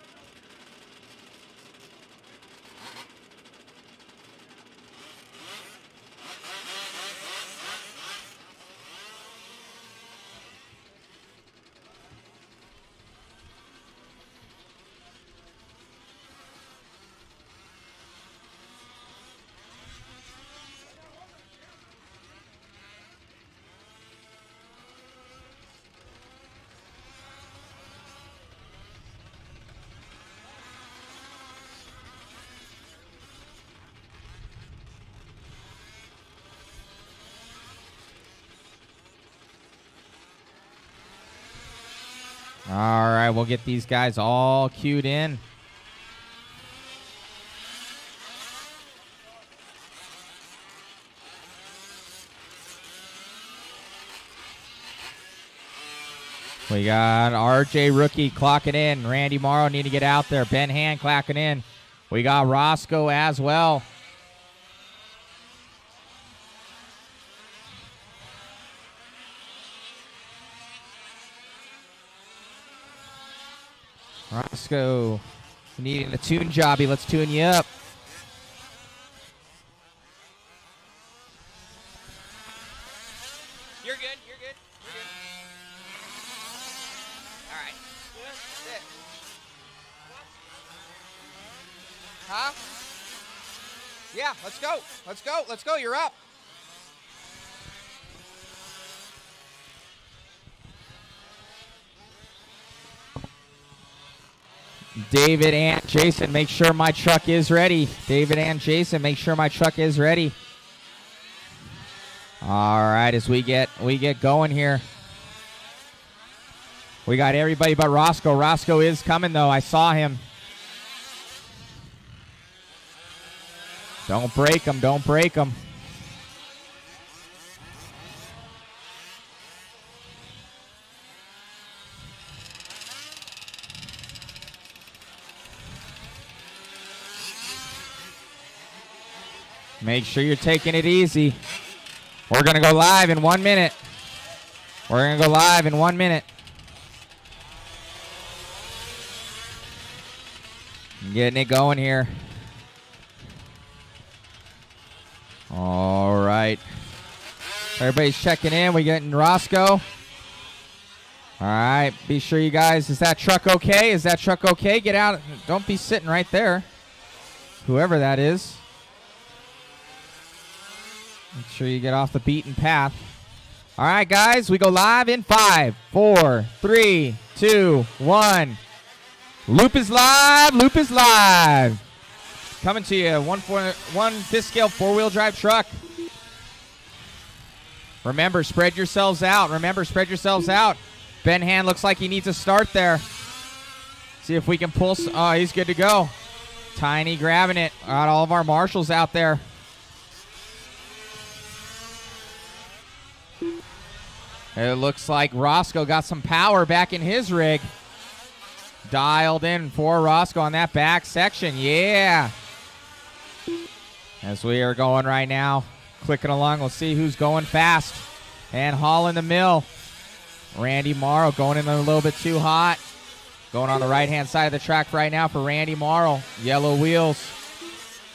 All right, we'll get these guys all queued in. We got RJ Rookie clocking in. Randy Morrow need to get out there. Ben Hand clocking in. We got Roscoe as well. Roscoe needing a tune jobby. Let's tune you up. You're good. You're good. You're good. All right. Sit. Huh? Yeah, let's go. Let's go. Let's go. You're up. David and Jason, make sure my truck is ready. David and Jason, make sure my truck is ready. All right, as we get going here. We got everybody but Roscoe. Roscoe is coming, though. I saw him. Don't break him. Don't break him. Make sure you're taking it easy. We're going to go live in 1 minute. We're going to go live in 1 minute. Getting it going here. All right. Everybody's checking in. We're getting Roscoe. All right. Be sure you guys, is that truck okay? Is that truck okay? Get out. Don't be sitting right there. Whoever that is. Make sure you get off the beaten path. All right, guys, we go live in 5, 4, 3, 2, 1. Loop is live. Loop is live. coming to you. One fifth scale 4-wheel drive truck. Remember, spread yourselves out. Ben Hand looks like he needs a start there. See if we can pull. Oh, he's good to go. Tiny grabbing it. Got all of our marshals out there. It looks like Roscoe got some power back in his rig. Dialed in for Roscoe on that back section. Yeah. As we are going right now, clicking along, we'll see who's going fast. And hauling the mill. Randy Morrow going in a little bit too hot. Going on the right-hand side of the track right now for Randy Morrow. Yellow wheels.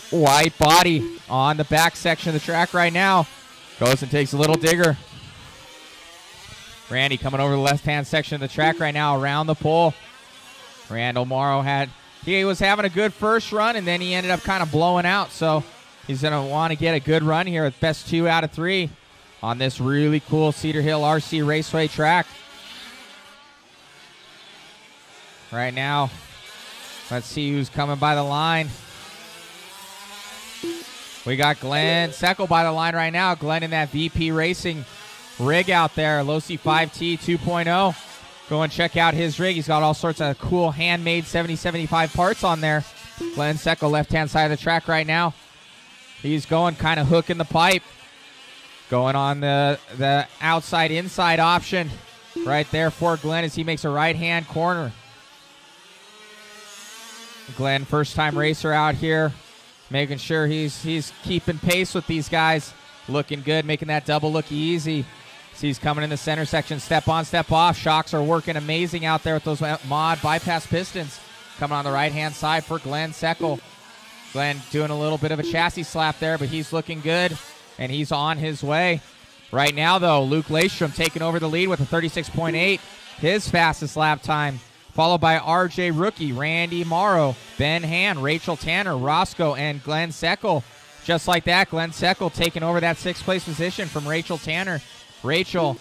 White body on the back section of the track right now. Goes and takes a little digger. Randy coming over the left-hand section of the track right now around the pole. Randall Morrow he was having a good first run, and then he ended up kind of blowing out. So he's going to want to get a good run here with best 2 out of 3 on this really cool Cedar Hill RC Raceway track. Right now, let's see who's coming by the line. We got Glenn Seckel by the line right now. Glenn in that VP Racing rig out there, Losi 5T 2.0. Go and check out his rig. He's got all sorts of cool handmade 7075 parts on there. Glenn Seckel, left-hand side of the track right now. He's going kind of hooking the pipe. Going on the outside-inside option right there for Glenn as he makes a right-hand corner. Glenn, first-time racer out here, making sure he's keeping pace with these guys. Looking good, making that double look easy. So he's coming in the center section, step on, step off. Shocks are working amazing out there with those mod bypass pistons. Coming on the right-hand side for Glenn Seckel. Glenn doing a little bit of a chassis slap there, but he's looking good, and he's on his way. Right now, though, Luke Laystrom taking over the lead with a 36.8, his fastest lap time, followed by RJ Rookie, Randy Morrow, Ben Hand, Rachel Tanner, Roscoe, and Glenn Seckel. Just like that, Glenn Seckel taking over that 6th place position from Rachel Tanner. Rachel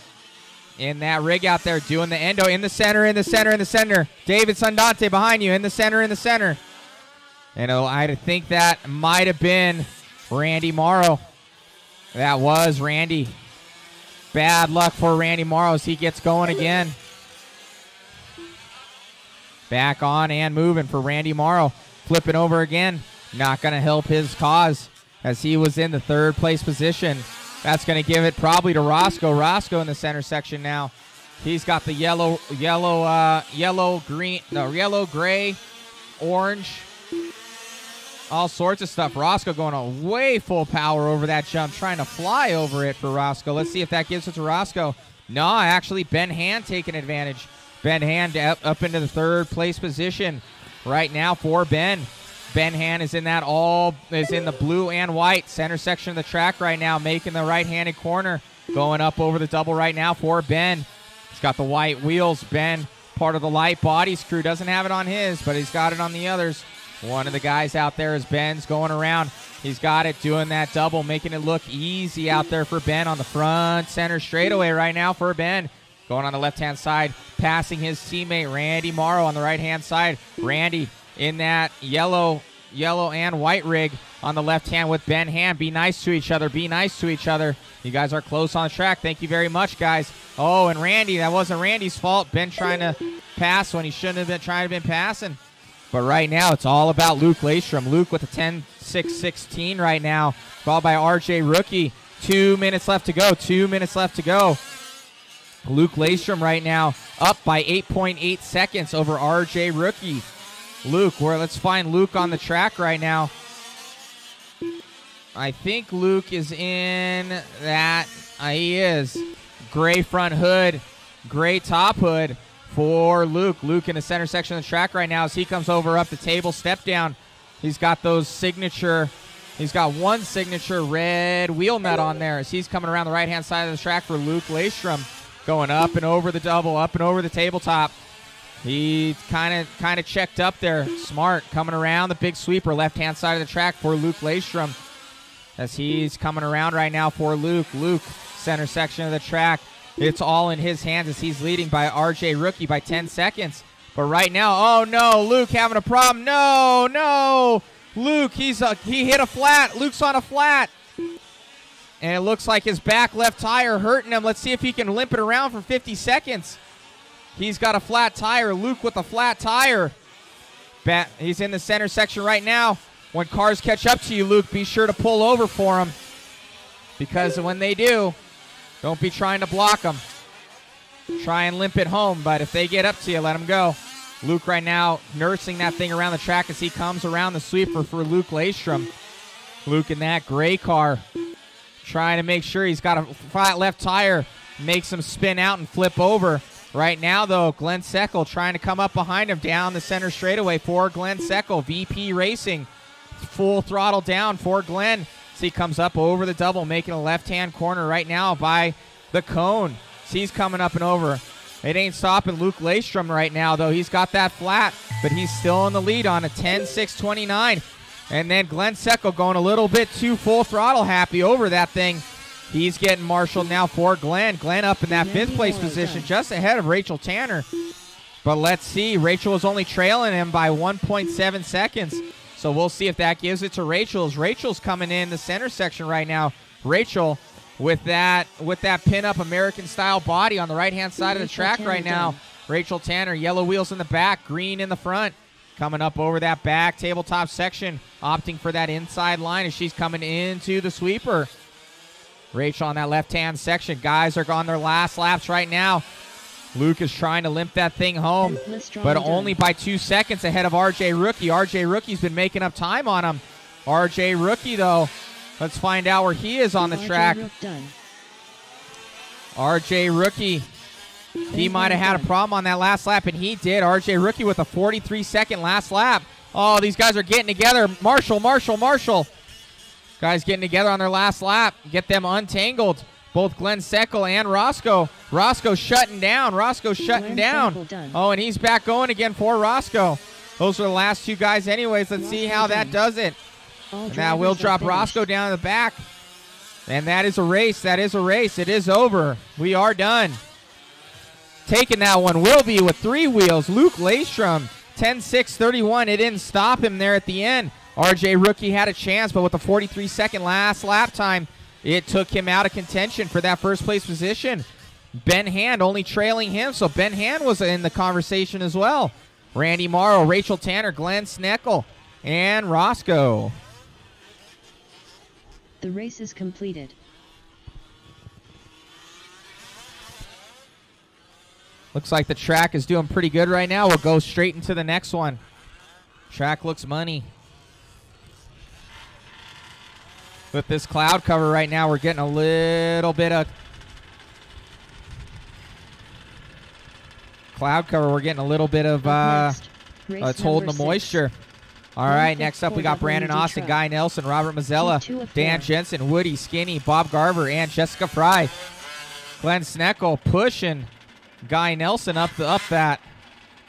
in that rig out there doing the endo in the center. David Sundante behind you in the center. And I think that might have been Randy Morrow. That was Randy. Bad luck for Randy Morrow as he gets going again. Back on and moving for Randy Morrow. Flipping over again. Not going to help his cause as he was in the 3rd place position. That's going to give it probably to Roscoe. Roscoe in the center section now. He's got the yellow, gray, orange, all sorts of stuff. Roscoe going on way full power over that jump, trying to fly over it for Roscoe. Let's see if that gives it to Roscoe. No, actually Ben Hand taking advantage. Ben Hand up into the 3rd place position right now for Ben. Ben Hand is in the blue and white center section of the track right now, making the right-handed corner. Going up over the double right now for Ben. He's got the white wheels. Ben, part of the light bodies crew, doesn't have it on his, but he's got it on the others. One of the guys out there is Ben's going around. He's got it doing that double, making it look easy out there for Ben on the front center straightaway right now for Ben. Going on the left-hand side, passing his teammate Randy Morrow on the right-hand side. Randy in that yellow and white rig on the left hand with Ben Hand. Be nice to each other. You guys are close on the track. Thank you very much, guys. Oh, and Randy, that wasn't Randy's fault. Ben trying to pass when he shouldn't have been trying to be passing. But right now, it's all about Luke Laystrom. Luke with a 10.616 right now, followed by RJ Rookie. 2 minutes left to go. Luke Laystrom right now up by 8.8 seconds over RJ Rookie. Let's find Luke on the track right now. I think Luke is in that. He is. Gray front hood, gray top hood for Luke. Luke in the center section of the track right now as he comes over up the table, step down. He's got one signature red wheel nut on there as he's coming around the right-hand side of the track for Luke Laystrom. Going up and over the double, up and over the tabletop. He's kind of checked up there. Smart coming around the big sweeper, left-hand side of the track for Luke Laystrom. As he's coming around right now for Luke. Luke, center section of the track. It's all in his hands as he's leading by RJ Rookie by 10 seconds. But right now, oh no, Luke having a problem. No. Luke, he hit a flat. Luke's on a flat. And it looks like his back left tire hurting him. Let's see if he can limp it around for 50 seconds. He's got a flat tire. Luke with a flat tire. He's in the center section right now. When cars catch up to you, Luke, be sure to pull over for them. Because when they do, don't be trying to block them. Try and limp it home, but if they get up to you, let them go. Luke right now nursing that thing around the track as he comes around the sweeper for Luke Laystrom. Luke in that gray car trying to make sure he's got a flat left tire, makes him spin out and flip over. Right now, though, Glenn Seckel trying to come up behind him down the center straightaway for Glenn Seckel. VP Racing, full throttle down for Glenn. So he comes up over the double, making a left-hand corner right now by the cone. So he's coming up and over. It ain't stopping Luke Laystrom right now, though. He's got that flat, but he's still in the lead on a 10-6-29. And then Glenn Seckel going a little bit too full throttle happy over that thing. He's getting marshaled now for Glenn. Glenn up in that fifth place position, just ahead of Rachel Tanner. But let's see. Rachel is only trailing him by 1.7 seconds. So we'll see if that gives it to Rachel. Rachel's coming in the center section right now. Rachel with that pin-up American-style body on the right-hand side of the track right now. Rachel Tanner, yellow wheels in the back, green in the front. Coming up over that back tabletop section, opting for that inside line as she's coming into the sweeper. Rachel on that left-hand section. Guys are on their last laps right now. Luke is trying to limp that thing home, but only by 2 seconds ahead of RJ Rookie. RJ Rookie's been making up time on him. RJ Rookie, though, let's find out where he is on the track. RJ Rookie, he might have had a problem on that last lap, and he did. RJ Rookie with a 43-second last lap. Oh, these guys are getting together. Marshall. Guys getting together on their last lap. Get them untangled. Both Glenn Seckel and Roscoe. Roscoe shutting down. Oh, and he's back going again for Roscoe. Those are the last two guys anyways. Let's see how that does it. Now we'll drop Roscoe down in the back. And that is a race. It is over. We are done. Taking that one will be with three wheels. Luke Laystrom, 10-6-31. It didn't stop him there at the end. RJ Rookie had a chance, but with the 43-second last lap time, it took him out of contention for that first place position. Ben Hand only trailing him, so Ben Hand was in the conversation as well. Randy Morrow, Rachel Tanner, Glenn Seckel, and Roscoe. The race is completed. Looks like the track is doing pretty good right now. We'll go straight into the next one. Track looks money. With this cloud cover right now, we're getting a little bit of cloud cover. We're getting a little bit of it's holding the moisture. All right, next up we got Brandon Austin, Guy Nelson, Robert Mazzella, Dan Jensen, Woody Skinny, Bob Garver, and Jessica Fry. Glenn Seckel pushing Guy Nelson up that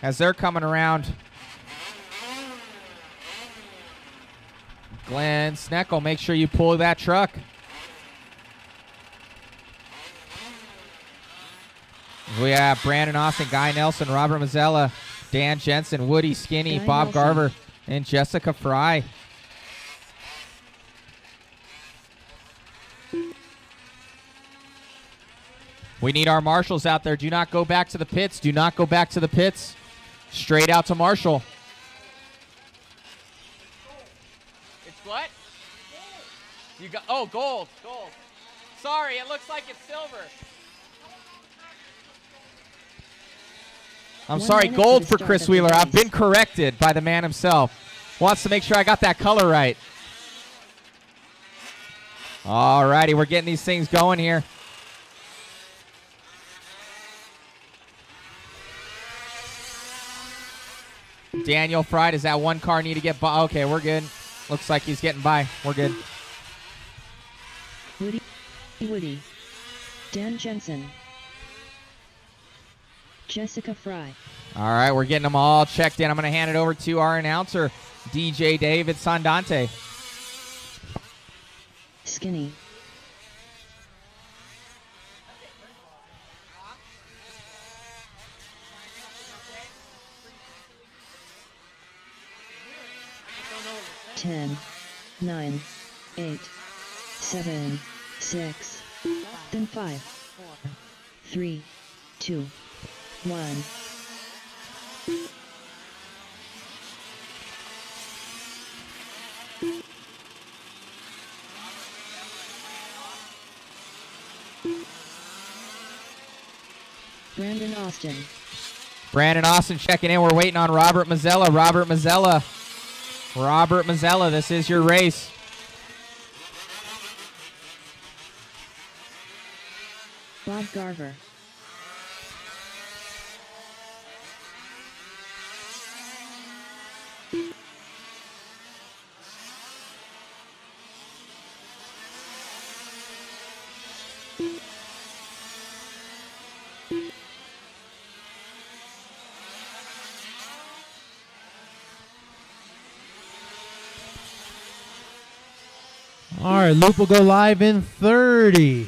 as they're coming around. Glenn Seckel, make sure you pull that truck. We have Brandon Austin, Guy Nelson, Robert Mazzella, Dan Jensen, Woody Skinny, Bob Garver, and Jessica Fry. We need our marshals out there. Do not go back to the pits. Straight out to Marshall. What? You got gold. Sorry, it looks like it's silver. I'm sorry, gold for Chris Wheeler. I've been corrected by the man himself. Wants to make sure I got that color right. All righty, we're getting these things going here. Daniel Fry, does that one car need to get by? Okay, we're good. Looks like he's getting by. We're good. Woody. Dan Jensen. Jessica Fry. All right, we're getting them all checked in. I'm going to hand it over to our announcer, DJ David Sandante. Skinny. 10, 9, 8, 7, 6, then 5, 3, 2, 1. Brandon Austin. Brandon Austin checking in. We're waiting on Robert Mazzella. Robert Mazzella, this is your race. Bob Garver. All right, loop will go live in 30.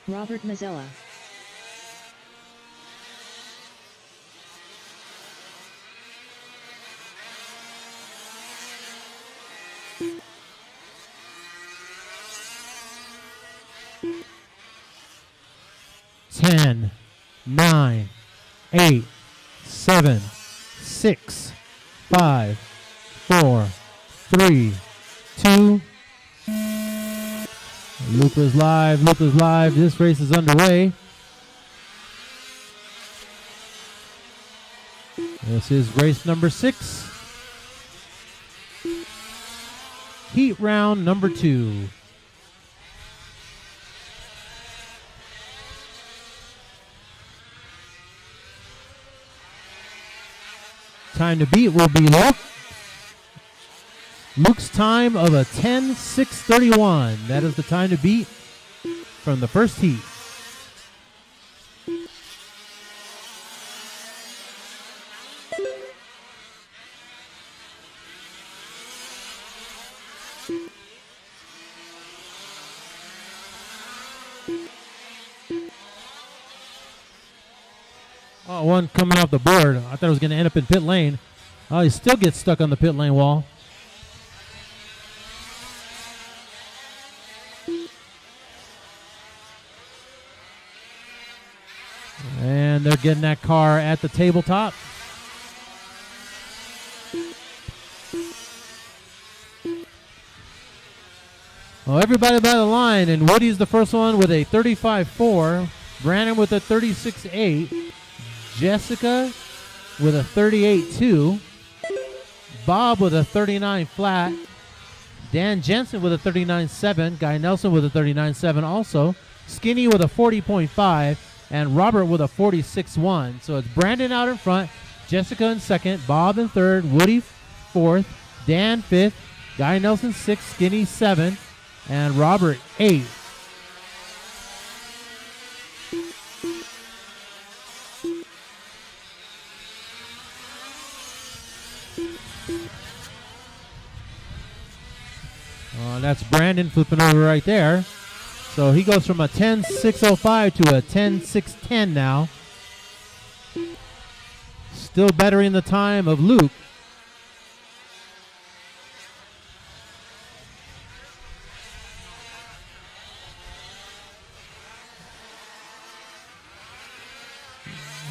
Robert Mazzella. Ten, 9, 8, 7, 6, 5, 4, 3, 2. Loop is live. This race is underway. This is race number 6. Heat round number 2. Time to beat will be Luke. Luke's time of a 10:06:31. That is the time to beat from the first heat. Oh, one coming off the board. I thought it was going to end up in pit lane. Oh, he still gets stuck on the pit lane wall. And they're getting that car at the tabletop. Well, everybody by the line, and Woody's the first one with a 35.4. Brandon with a 36.8. Jessica with a 38.2. Bob with a 39 flat. Dan Jensen with a 39.7. Guy Nelson with a 39.7 also. Skinny with a 40.5. And Robert with a 46.1. So it's Brandon out in front, Jessica in second, Bob in third, Woody fourth, Dan fifth, Guy Nelson sixth, Skinny 7, and Robert 8. That's Brandon flipping over right there. So he goes from a 10.605 to a 10.610 now. Still bettering the time of Luke.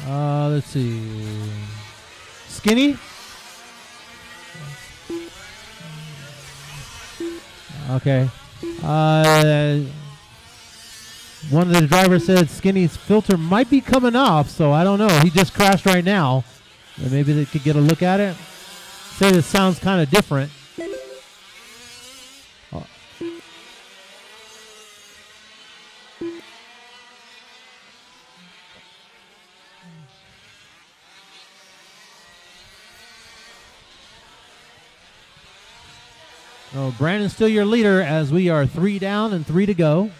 Let's see. Skinny? Okay. One of the drivers said Skinny's filter might be coming off, so I don't know. He just crashed right now. Maybe they could get a look at it. Say this sounds kind of different. Oh, Brandon's still your leader as we are 3 down and 3 to go.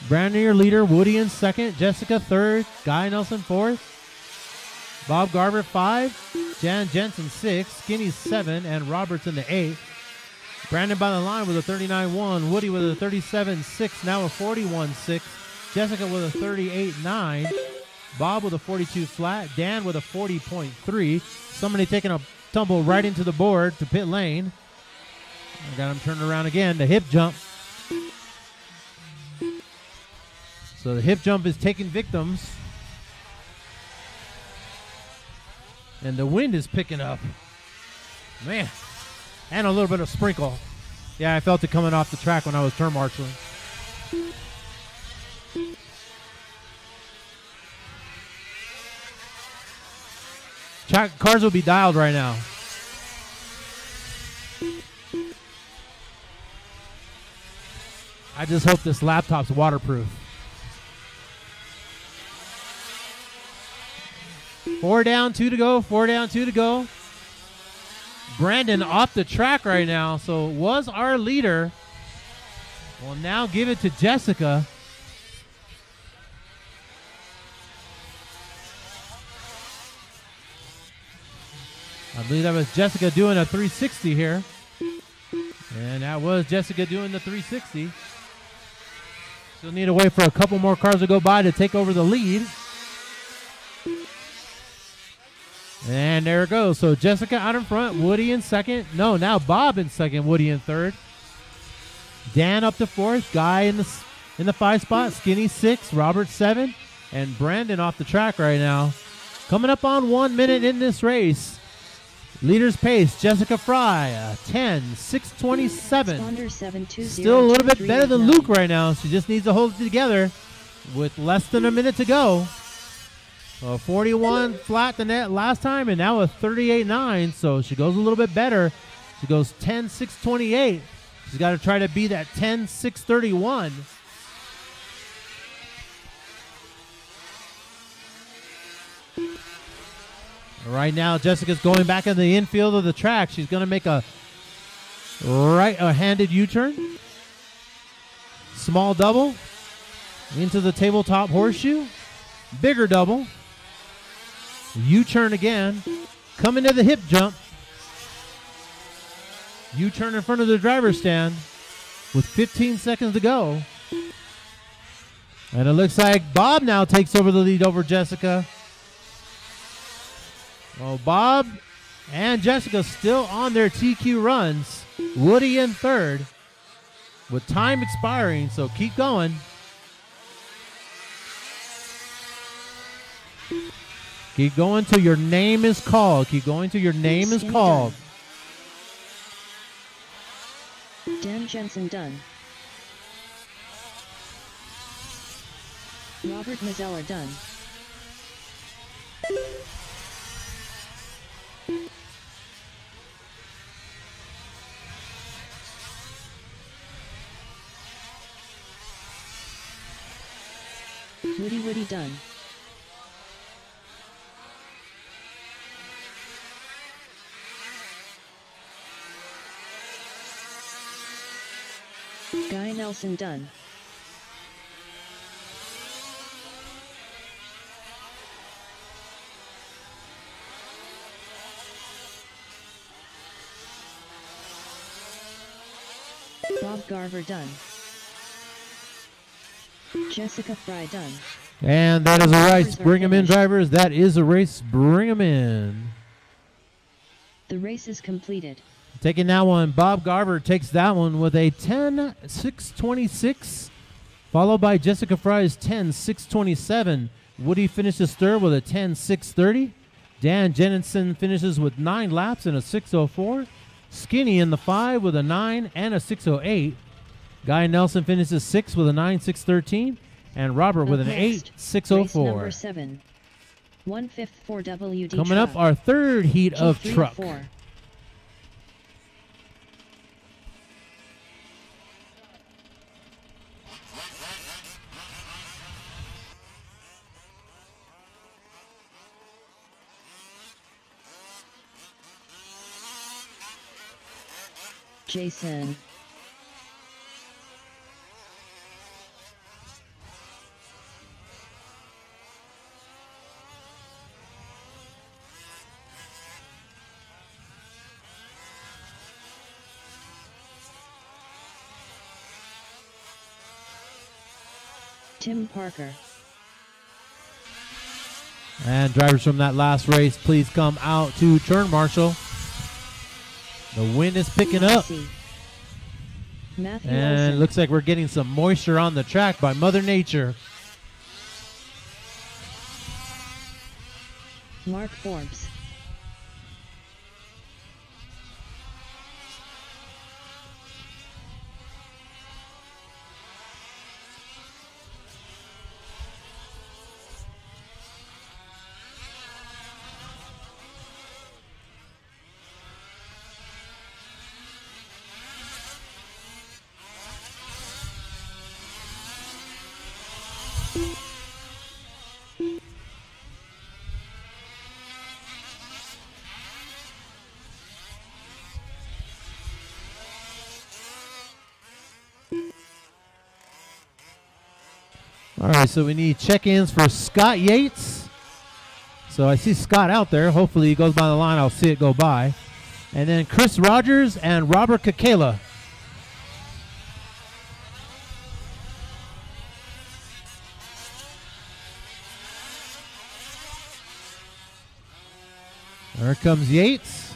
Brandon your leader, Woody in second, Jessica third, Guy Nelson fourth, Bob Garver 5, Jan Jensen 6, Skinny 7, and Roberts in the 8th. Brandon by the line with a 39.1, Woody with a 37.6, now a 41.6, Jessica with a 38.9, Bob with a 42 flat. Dan with a 40.3. Somebody taking a tumble right into the board to pit lane. I got him turned around again. The hip jump. So the hip jump is taking victims. And the wind is picking up. Man. And a little bit of sprinkle. Yeah, I felt it coming off the track when I was turn marshaling. Cars will be dialed right now. I just hope this laptop's waterproof. 4 down, 2 to go. 4 down, 2 to go. Brandon off the track right now, so was our leader. Will now give it to Jessica. I believe that was Jessica doing a 360 here. And that was Jessica doing the 360. Still need to wait for a couple more cars to go by to take over the lead. And there it goes. So Jessica out in front, Woody in second. No, now Bob in second, Woody in third. Dan up to fourth, Guy in the 5 spot, Skinny 6, Robert 7, and Brandon off the track right now. Coming up on 1 minute in this race. Leader's pace, Jessica Fry, 10:6:27. Still a little bit better than Luke right now. She just needs to hold it together with less than a minute to go. 41 flat the net last time, and now a 38.9, so she goes a little bit better. She goes 10:6:28. She's got to try to be that 10:6:31. Right now, Jessica's going back in the infield of the track. She's going to make a right-handed U-turn. Small double into the tabletop horseshoe. Bigger double. U-turn again. Come into the hip jump. U-turn in front of the driver's stand with 15 seconds to go. And it looks like Bob now takes over the lead over Jessica. Well, Bob and Jessica still on their TQ runs. Woody in third with time expiring, so keep going. Keep going till your name is called. Keep going till your name is called. Dan Jensen done. Robert Mazzeller done. Woody done. Guy Nelson done. Bob Garver done. Jessica Fry done. And that is a race. Bring them in, drivers. That is a race. Bring them in. The race is completed. Taking that one, Bob Garver takes that one with a 10:6:26, followed by Jessica Fry's 10:6:27. Woody finishes third with a 10:6:30. Dan Jensen finishes with 9 laps and a 6:04. Skinny in the 5 with a 9 and a 6:08. Guy Nelson finishes 6th with a 9:6:13. And Robert with an 8:6:04. Number 7. 1/5 for WD. Coming up, our third heat of truck. 4. Jason. Tim Parker. And drivers from that last race, please come out to turn marshal. The wind is picking up. Matthew And Olson. looks like we're getting some moisture on the track by Mother Nature. Mark Forbes. All right, so we need check-ins for Scott Yates. So I see Scott out there. Hopefully he goes by the line. I'll see it go by. And then Chris Rogers and Robert Kakela. There comes Yates.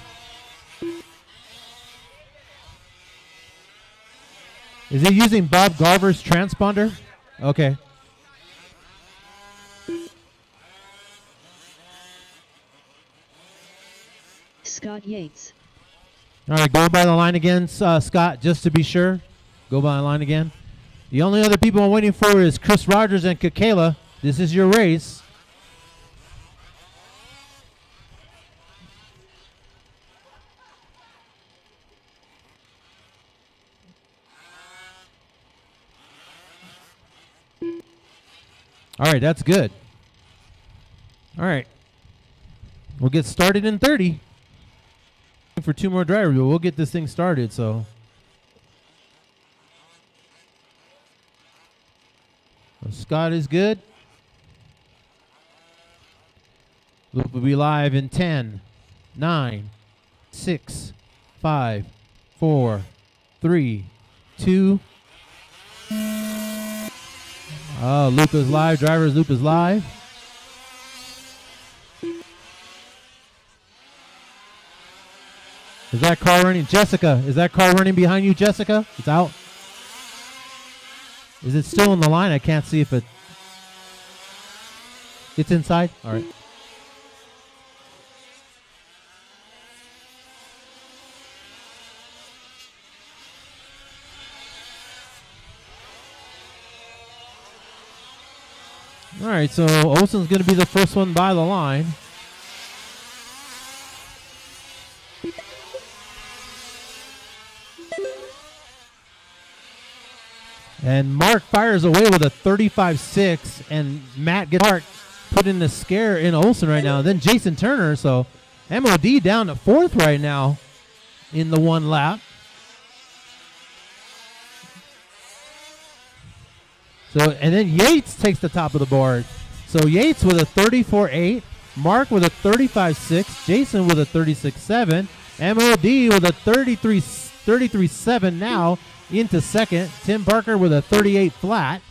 Is he using Bob Garver's transponder? Okay. Scott Yates. All right, go by the line again, Scott, just to be sure. Go by the line again. The only other people I'm waiting for is Chris Rogers and Kakela. This is your race. All right, that's good. All right. We'll get started in 30. For 2 more drivers, but we'll get this thing started, so. Scott is good. Loop will be live in 10, 9, 6, 5, 4, 3, 2. Loop is live. Driver's loop is live. Is that car running? Jessica, is that car running behind you, Jessica? It's out. Is it still in the line? I can't see if it's inside. All right. All right, so Olsen's going to be the first one by the line. And Mark fires away with a 35-6, and Matt gets Mark put in the scare in Olsen right now. Then Jason Turner, so MOD down to 4th right now in the 1 lap. So, and then Yates takes the top of the board. So Yates with a 34-8, Mark with a 35-6, Jason with a 36-7, MOD with a 33-7 now into second. Tim Parker with a 38 flat.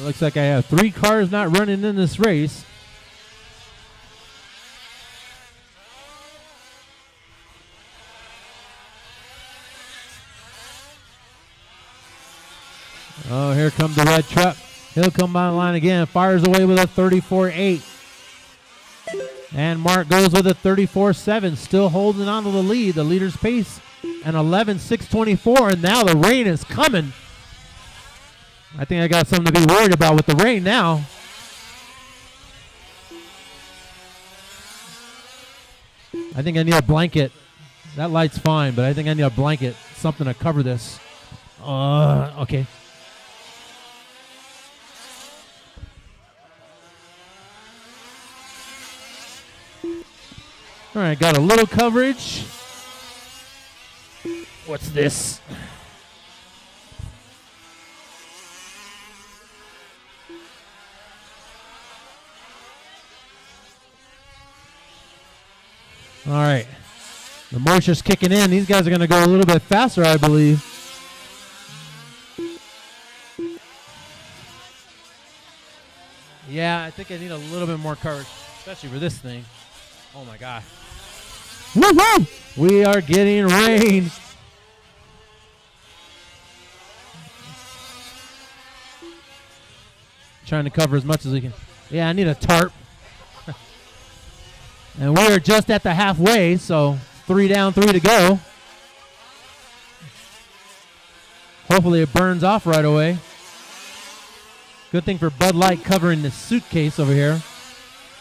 Looks like I have 3 cars not running in this race. Oh, here comes the red truck. He'll come by the line again. Fires away with a 34-8. And Mark goes with a 34-7. Still holding on to the lead. The leader's pace an 11.624. And now the rain is coming. I think I got something to be worried about with the rain now. I think I need a blanket. That light's fine, but I think I need a blanket. Something to cover this. Okay. All right, got a little coverage. What's this? All right. The moisture's kicking in. These guys are going to go a little bit faster, I believe. Yeah, I think I need a little bit more coverage, especially for this thing. Oh, my God. Woo-hoo! We are getting rain. Trying to cover as much as we can. Yeah, I need a tarp. And we are just at the halfway, so 3 down, 3 to go. Hopefully it burns off right away. Good thing for Bud Light covering this suitcase over here.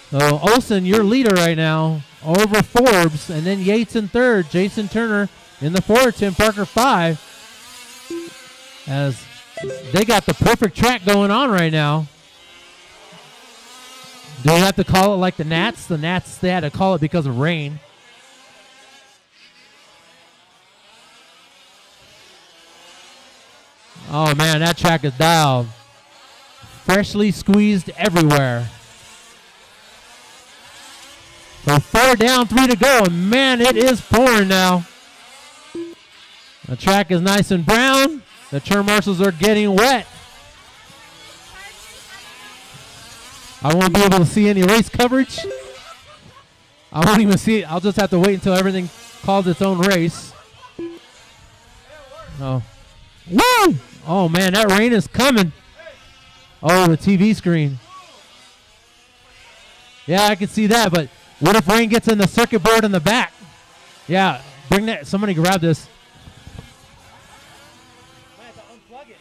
So Olsen, your leader right now, over Forbes, and then Yates in third, Jason Turner in the 4, Tim Parker 5. As they got the perfect track going on right now. Do we have to call it like the Nats? The Nats, they had to call it because of rain. Oh, man, that track is dialed. Freshly squeezed everywhere. So 4 down, 3 to go, and man, it is pouring now. The track is nice and brown. The turn marshals are getting wet. I won't be able to see any race coverage. I won't even see it. I'll just have to wait until everything calls its own race. Oh. Woo! Oh, man, that rain is coming. Oh, the TV screen. Yeah, I can see that, but what if rain gets in the circuit board in the back? Yeah, bring that. Somebody grab this. Might have to unplug it.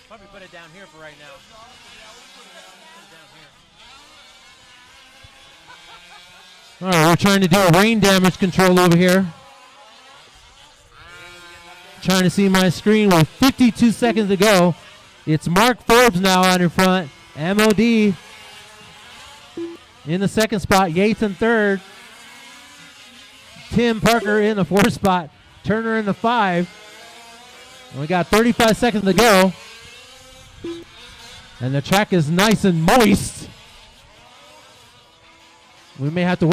Probably put it down here for right now. All right, we're trying to do rain damage control over here. Trying to see my screen with 52 seconds to go. It's Mark Forbes now out in front. MOD in the second spot. Yates in third. Tim Parker in the 4th spot. Turner in the 5. And we got 35 seconds to go. And the track is nice and moist. We may have to wait.